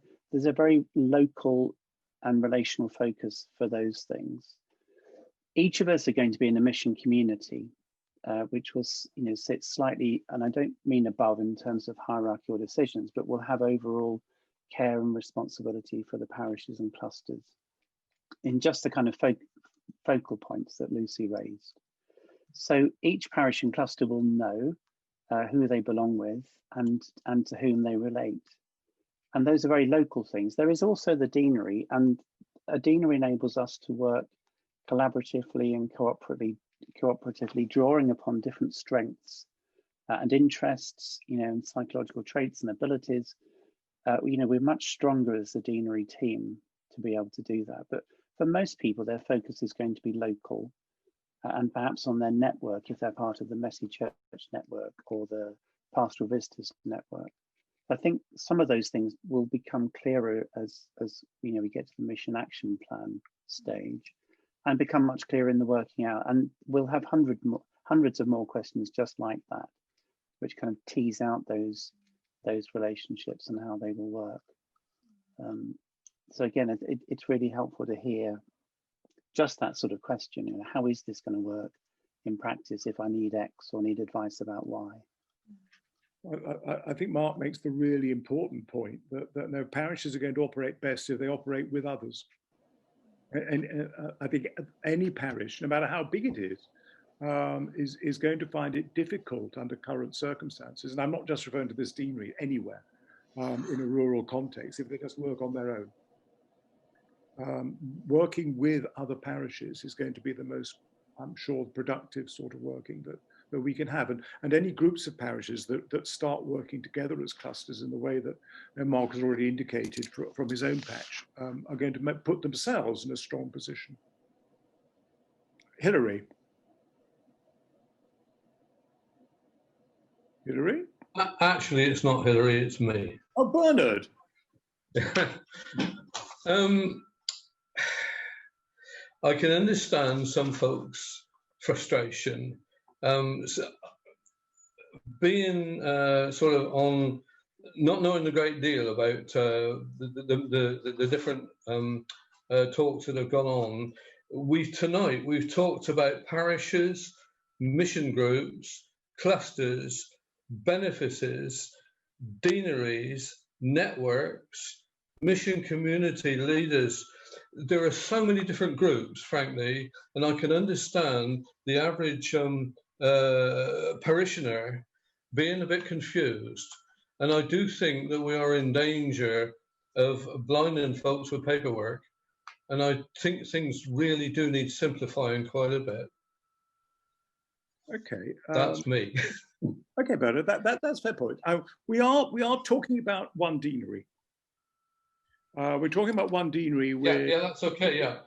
very local and relational focus for those things. Each of us are going to be in a mission community, which will sit slightly, and I don't mean above in terms of hierarchy or decisions, but will have overall care and responsibility for the parishes and clusters in just the kind of focal points that Lucy raised. So each parish and cluster will know who they belong with and to whom they relate. And those are very local things. There is also the deanery, and a deanery enables us to work collaboratively and cooperatively, drawing upon different strengths and interests, and psychological traits and abilities. We're much stronger as a deanery team to be able to do that. But for most people, their focus is going to be local and perhaps on their network if they're part of the Messy Church network or the Pastoral Visitors network. I think some of those things will become clearer as we get to the mission action plan stage and become much clearer in the working out. And we'll have hundreds of more questions just like that, which kind of tease out those relationships and how they will work. So again, it's really helpful to hear just that sort of question, how is this going to work in practice if I need X or need advice about Y? I think Mark makes the really important point that no, parishes are going to operate best if they operate with others. And I think any parish, no matter how big it is going to find it difficult under current circumstances. And I'm not just referring to this deanery, anywhere in a rural context, if they just work on their own. Working with other parishes is going to be the most I'm sure, productive sort of working that we can have. And any groups of parishes that start working together as clusters in the way that Mark has already indicated from his own patch are going to put themselves in a strong position. Hilary? Hilary? Actually, it's not Hilary, it's me. Oh, Bernard. I can understand some folks' frustration. So being sort of on, not knowing a great deal about the different talks that have gone on, tonight we've talked about parishes, mission groups, clusters, benefices, deaneries, networks, mission community leaders. There are so many different groups, frankly, and I can understand the average parishioner being a bit confused. And I do think that we are in danger of blinding folks with paperwork. And I think things really do need simplifying quite a bit. Okay. That's me. Okay, Bernard, that's a fair point. We are talking about one deanery. We're talking about one deanery with... Yeah, that's okay, yeah.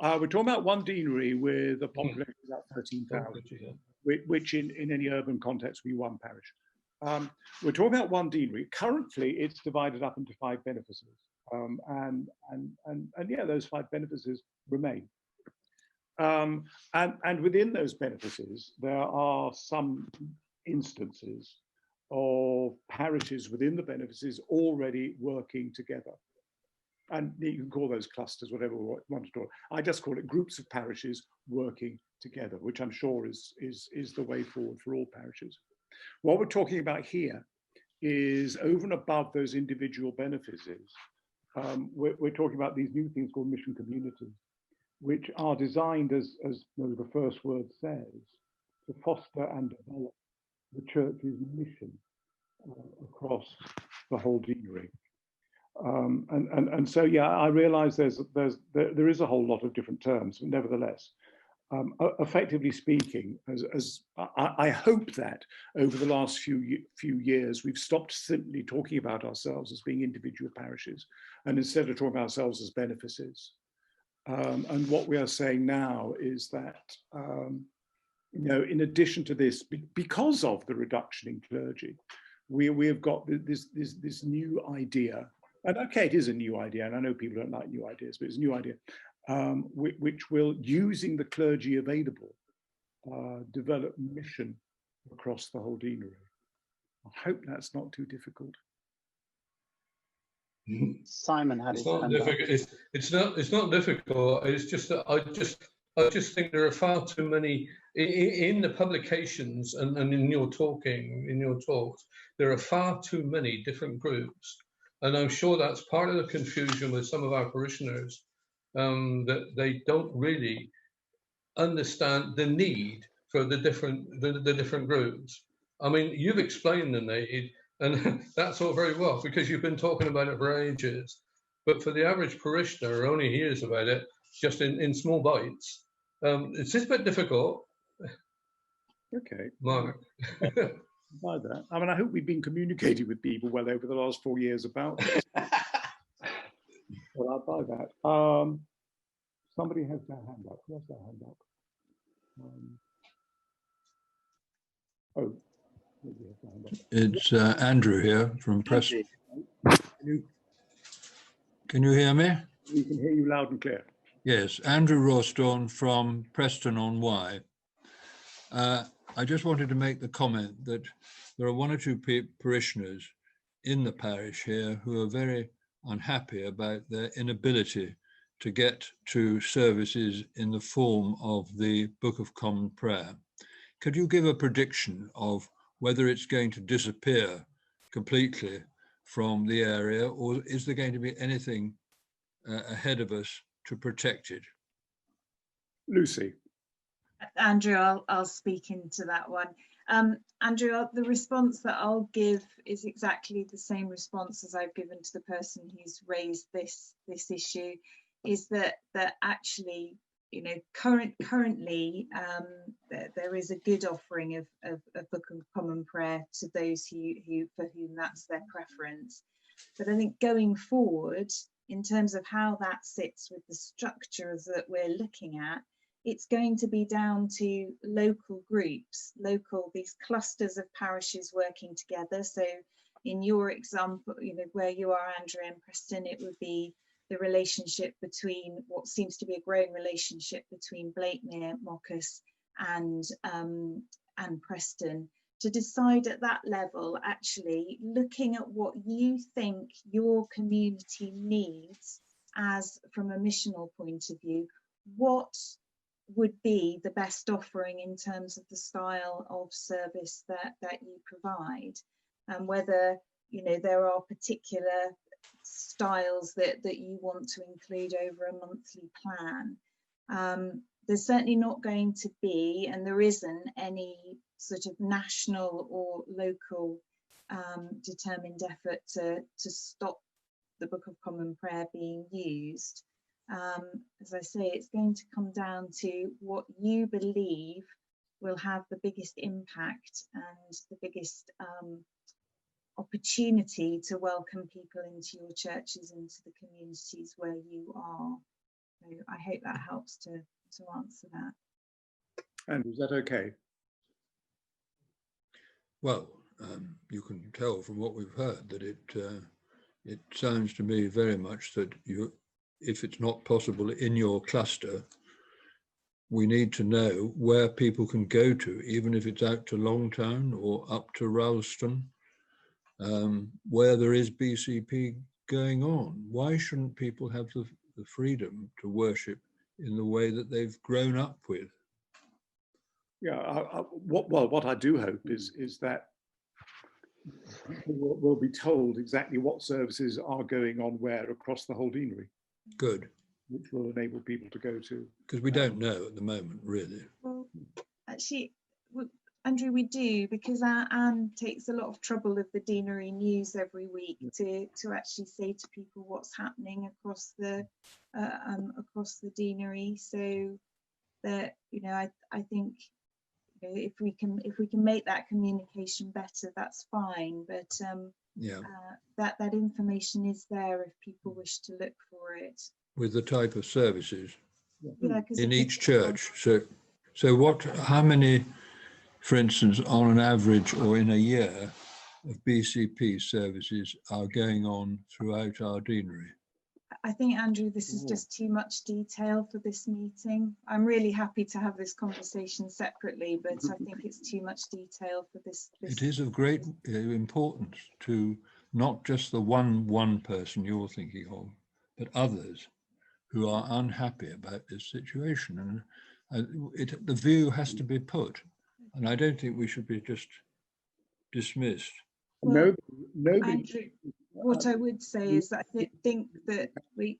We're talking about one deanery with a population of about 13,000, which in any urban context would be one parish. We're talking about one deanery. Currently, it's divided up into 5 benefices. And yeah, those 5 benefices remain. And within those benefices, there are some instances of parishes within the benefices already working together. And you can call those clusters, whatever you want to call it. I just call it groups of parishes working together, which I'm sure is the way forward for all parishes. What we're talking about here is over and above those individual benefices, we're talking about these new things called mission communities, which are designed, as the first word says, to foster and develop the church's mission across the whole deanery. And so, yeah, I realise there is a whole lot of different terms, but nevertheless, effectively speaking, as I hope that over the last few years we've stopped simply talking about ourselves as being individual parishes, and instead of talking about ourselves as benefices. And what we are saying now is that, in addition to this, because of the reduction in clergy, we have got this new idea. And okay, it is a new idea, and I know people don't like new ideas, but it's a new idea, which will, using the clergy available, develop mission across the whole deanery. I hope that's not too difficult. Simon had his hand up. It's not difficult. It's just that I just think there are far too many in the publications and in your talks. There are far too many different groups, and I'm sure that's part of the confusion with some of our parishioners, that they don't really understand the need for the different groups. I mean, you've explained the need. And that's all very well, because you've been talking about it for ages. But for the average parishioner who only hears about it just in small bites, it's just a bit difficult. Okay. Mark. By that. I mean, I hope we've been communicating with people well over the last 4 years about this. Well, I'll buy that. Somebody has their hand up. Who has their hand up? Oh. It's Andrew here from Preston. Can you hear me? We can hear you loud and clear. Yes, Andrew Rawstorn from Preston on Wye. I just wanted to make the comment that there are 1 or 2 parishioners in the parish here who are very unhappy about their inability to get to services in the form of the Book of Common Prayer. Could you give a prediction of whether it's going to disappear completely from the area, or is there going to be anything ahead of us to protect it? Lucy. Andrew, I'll speak into that one. Andrew, the response that I'll give is exactly the same response as I've given to the person who's raised this issue, is that actually you know, currently there is a good offering of Book of Common Prayer to those for whom that's their preference. But I think going forward, in terms of how that sits with the structures that we're looking at, it's going to be down to local groups, these clusters of parishes working together. So in your example, you know, where you are, Andrew, and Preston, it would be the relationship between what seems to be a growing relationship between Blakemere, Moccas and Preston, to decide at that level, actually looking at what you think your community needs as from a missional point of view, what would be the best offering in terms of the style of service that you provide, and whether, you know, there are particular styles that you want to include over a monthly plan. There's certainly not going to be, and there isn't, any sort of national or local determined effort to stop the Book of Common Prayer being used. As I say, it's going to come down to what you believe will have the biggest impact and the biggest opportunity to welcome people into your churches, into the communities where you are. So I hope that helps to answer that. And is that okay? Well, you can tell from what we've heard that it sounds to me very much that if it's not possible in your cluster, we need to know where people can go to, even if it's out to Longtown or up to Ralston, where there is BCP going on. Why shouldn't people have the freedom to worship in the way that they've grown up with? Yeah, what I do hope is that we'll be told exactly what services are going on where across the whole deanery. Good. Which will enable people to go to. Because we don't know at the moment, really. Well, actually, Andrew, we do, because Anne takes a lot of trouble with the Deanery News every week to actually say to people what's happening across the deanery. So that, you know, I think, you know, if we can make that communication better, that's fine. But yeah, that information is there if people wish to look for it. With the type of services yeah, in each church. So how many, for instance, on an average or in a year, of BCP services are going on throughout our deanery? I think, Andrew, this is just too much detail for this meeting. I'm really happy to have this conversation separately, but I think it's too much detail for this. It is of great importance to not just the one person you're thinking of, but others who are unhappy about this situation. And the view has to be put. And I don't think we should be just dismissed. Well, nobody. Andrew, what I would say is that I think that we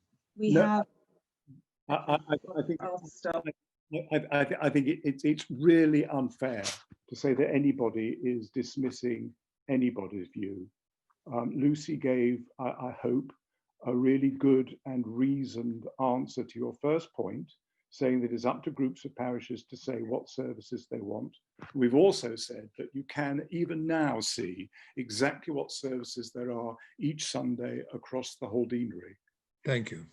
have. I think I'll stop. I think it's really unfair to say that anybody is dismissing anybody's view. Lucy gave, I hope, a really good and reasoned answer to your first point, saying that it's up to groups of parishes to say what services they want. We've also said that you can even now see exactly what services there are each Sunday across the whole deanery. Thank you.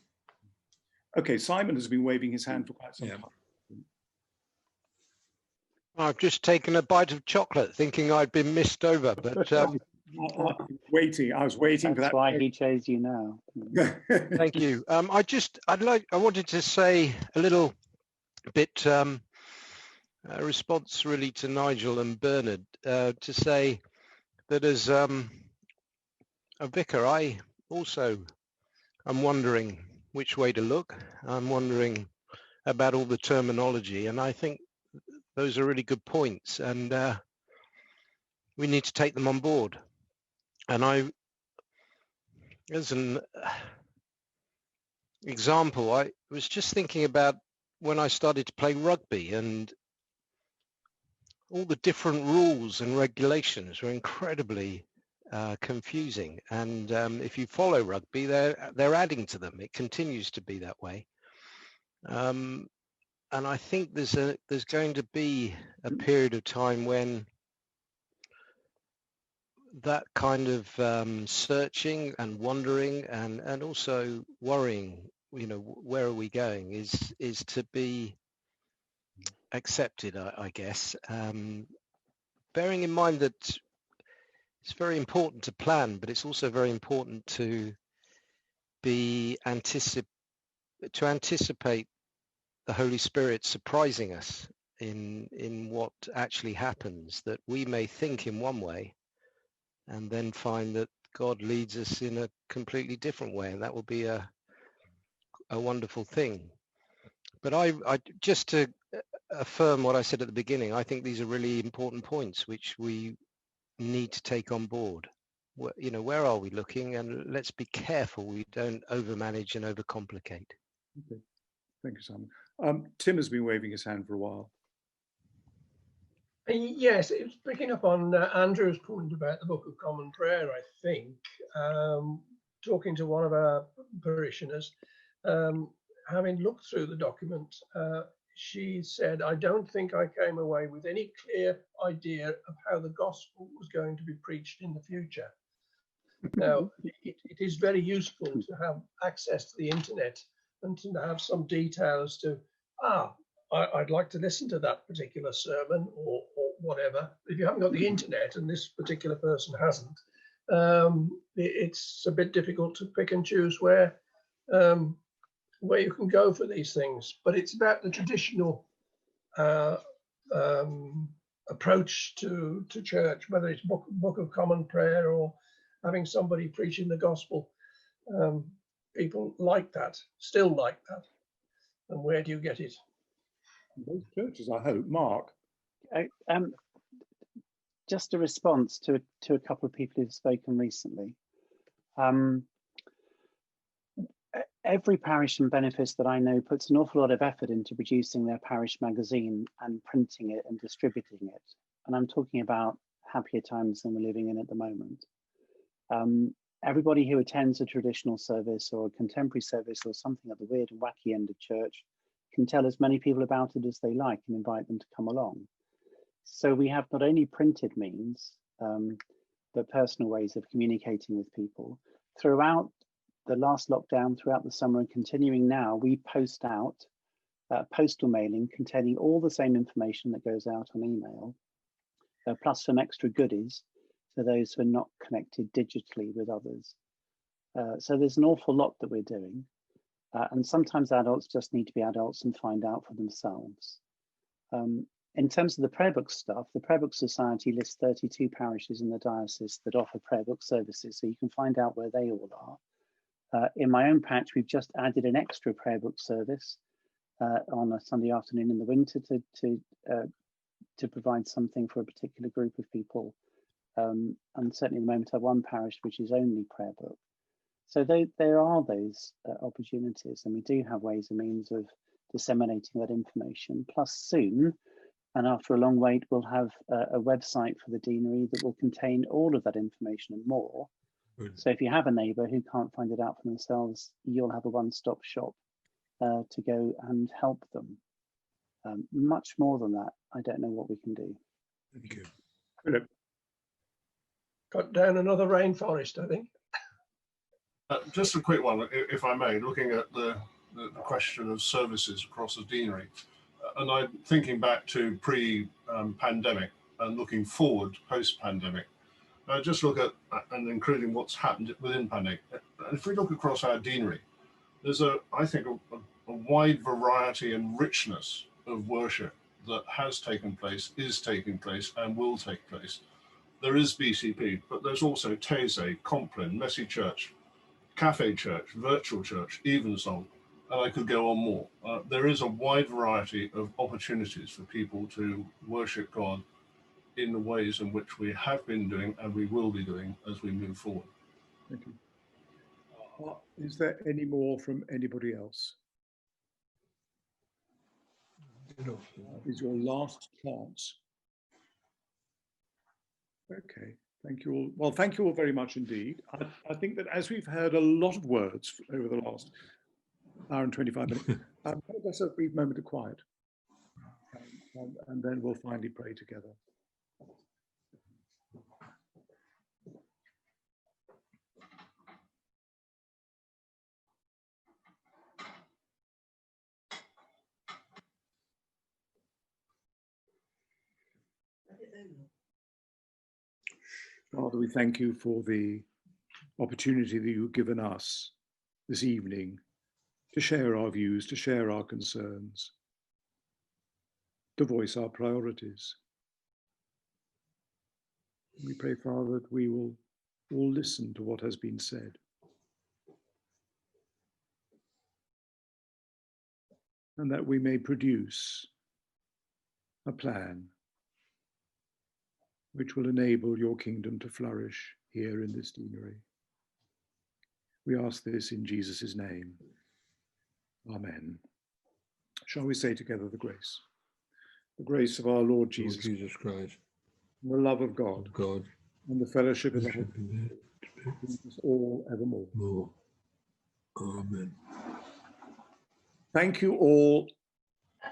Okay, Simon has been waving his hand for quite some time. I've just taken a bite of chocolate thinking I'd been missed over, but I was waiting for that. That's why he chose you now. Thank you. I wanted to say a little bit a response really to Nigel and Bernard, to say that as a vicar, I also am wondering which way to look. I'm wondering about all the terminology, and I think those are really good points, and we need to take them on board. And as an example, I was just thinking about when I started to play rugby, and all the different rules and regulations were incredibly confusing. And if you follow rugby, they're adding to them. It continues to be that way. I think there's going to be a period of time when that kind of searching and wondering and also worrying, you know, where are we going, is to be accepted, I guess. Bearing in mind that it's very important to plan, but it's also very important to anticipate the Holy Spirit surprising us in what actually happens, that we may think in one way and then find that God leads us in a completely different way, and that will be a wonderful thing. But I just to affirm what I said at the beginning, I think these are really important points which we need to take on board. You know, where are we looking? And let's be careful we don't overmanage and overcomplicate. Okay. Thank you, Simon. Tim has been waving his hand for a while. Yes, it was picking up on Andrew's point about the Book of Common Prayer, I think. Talking to one of our parishioners, having looked through the document, she said, I don't think I came away with any clear idea of how the gospel was going to be preached in the future. Now, it is very useful to have access to the internet and to have some details to, I'd like to listen to that particular sermon or whatever. If you haven't got the internet, and this particular person hasn't, it's a bit difficult to pick and choose where you can go for these things. But it's about the traditional approach to church, whether it's Book of Common Prayer or having somebody preaching the gospel. People like that, still like that. And where do you get it? Both churches, I hope. Mark? Just a response to a couple of people who've spoken recently. Every parish and benefice that I know puts an awful lot of effort into producing their parish magazine and printing it and distributing it. And I'm talking about happier times than we're living in at the moment. Everybody who attends a traditional service or a contemporary service or something at the weird and wacky end of church can tell as many people about it as they like and invite them to come along. So we have not only printed means, but personal ways of communicating with people. Throughout the last lockdown, throughout the summer and continuing now, we post out postal mailing containing all the same information that goes out on email, plus some extra goodies for those who are not connected digitally with others. So there's an awful lot that we're doing. And sometimes adults just need to be adults and find out for themselves. In terms of the prayer book stuff, the Prayer Book Society lists 32 parishes in the diocese that offer prayer book services, so you can find out where they all are. In my own patch, we've just added an extra prayer book service on a Sunday afternoon in the winter to provide something for a particular group of people. And certainly at the moment I have one parish which is only prayer book. So there are those opportunities, and we do have ways and means of disseminating that information. Plus soon, and after a long wait, we'll have a website for the deanery that will contain all of that information and more. Good. So if you have a neighbour who can't find it out for themselves, you'll have a one-stop shop to go and help them. Much more than that, I don't know what we can do. Thank you. Philip? Cut down another rainforest, I think. Just a quick one, if I may, looking at the question of services across the deanery. And I'm thinking back to pre-pandemic and looking forward post-pandemic. Just look at, and including what's happened within pandemic. And if we look across our deanery, there's I think, a wide variety and richness of worship that has taken place, is taking place, and will take place. There is BCP, but there's also Taizé, Compline, Messy Church, Cafe Church, Virtual Church, Evensong, and I could go on more. There is a wide variety of opportunities for people to worship God in the ways in which we have been doing and we will be doing as we move forward. Thank you. Is there any more from anybody else? Is your last chance. Okay, thank you all. Well, thank you all very much indeed. I think that as we've heard a lot of words over the last hour and 25 minutes, let's have a brief moment of quiet. and then we'll finally pray together. Father, we thank you for the opportunity that you've given us this evening to share our views, to share our concerns, to voice our priorities. We pray, Father, that we will all listen to what has been said. And that we may produce a plan which will enable your kingdom to flourish here in this deanery. We ask this in Jesus' name. Amen. Shall we say together the grace? The grace of our Lord Jesus Christ, the love of God, and the fellowship of the Holy Spirit be with us all evermore. Amen. Thank you all,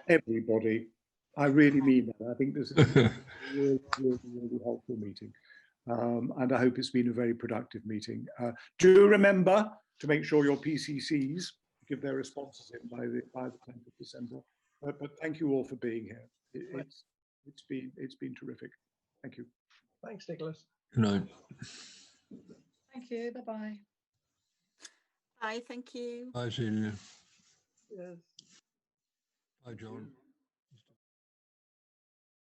everybody. I really mean that. I think this is a really helpful meeting. And I hope it's been a very productive meeting. Do remember to make sure your PCCs give their responses in by the 10th of December. But thank you all for being here. It's been terrific. Thank you. Thanks, Nicholas. Good night. Thank you. Bye-bye. Bye. Thank you. Bye, Celia. Yes. Bye, John.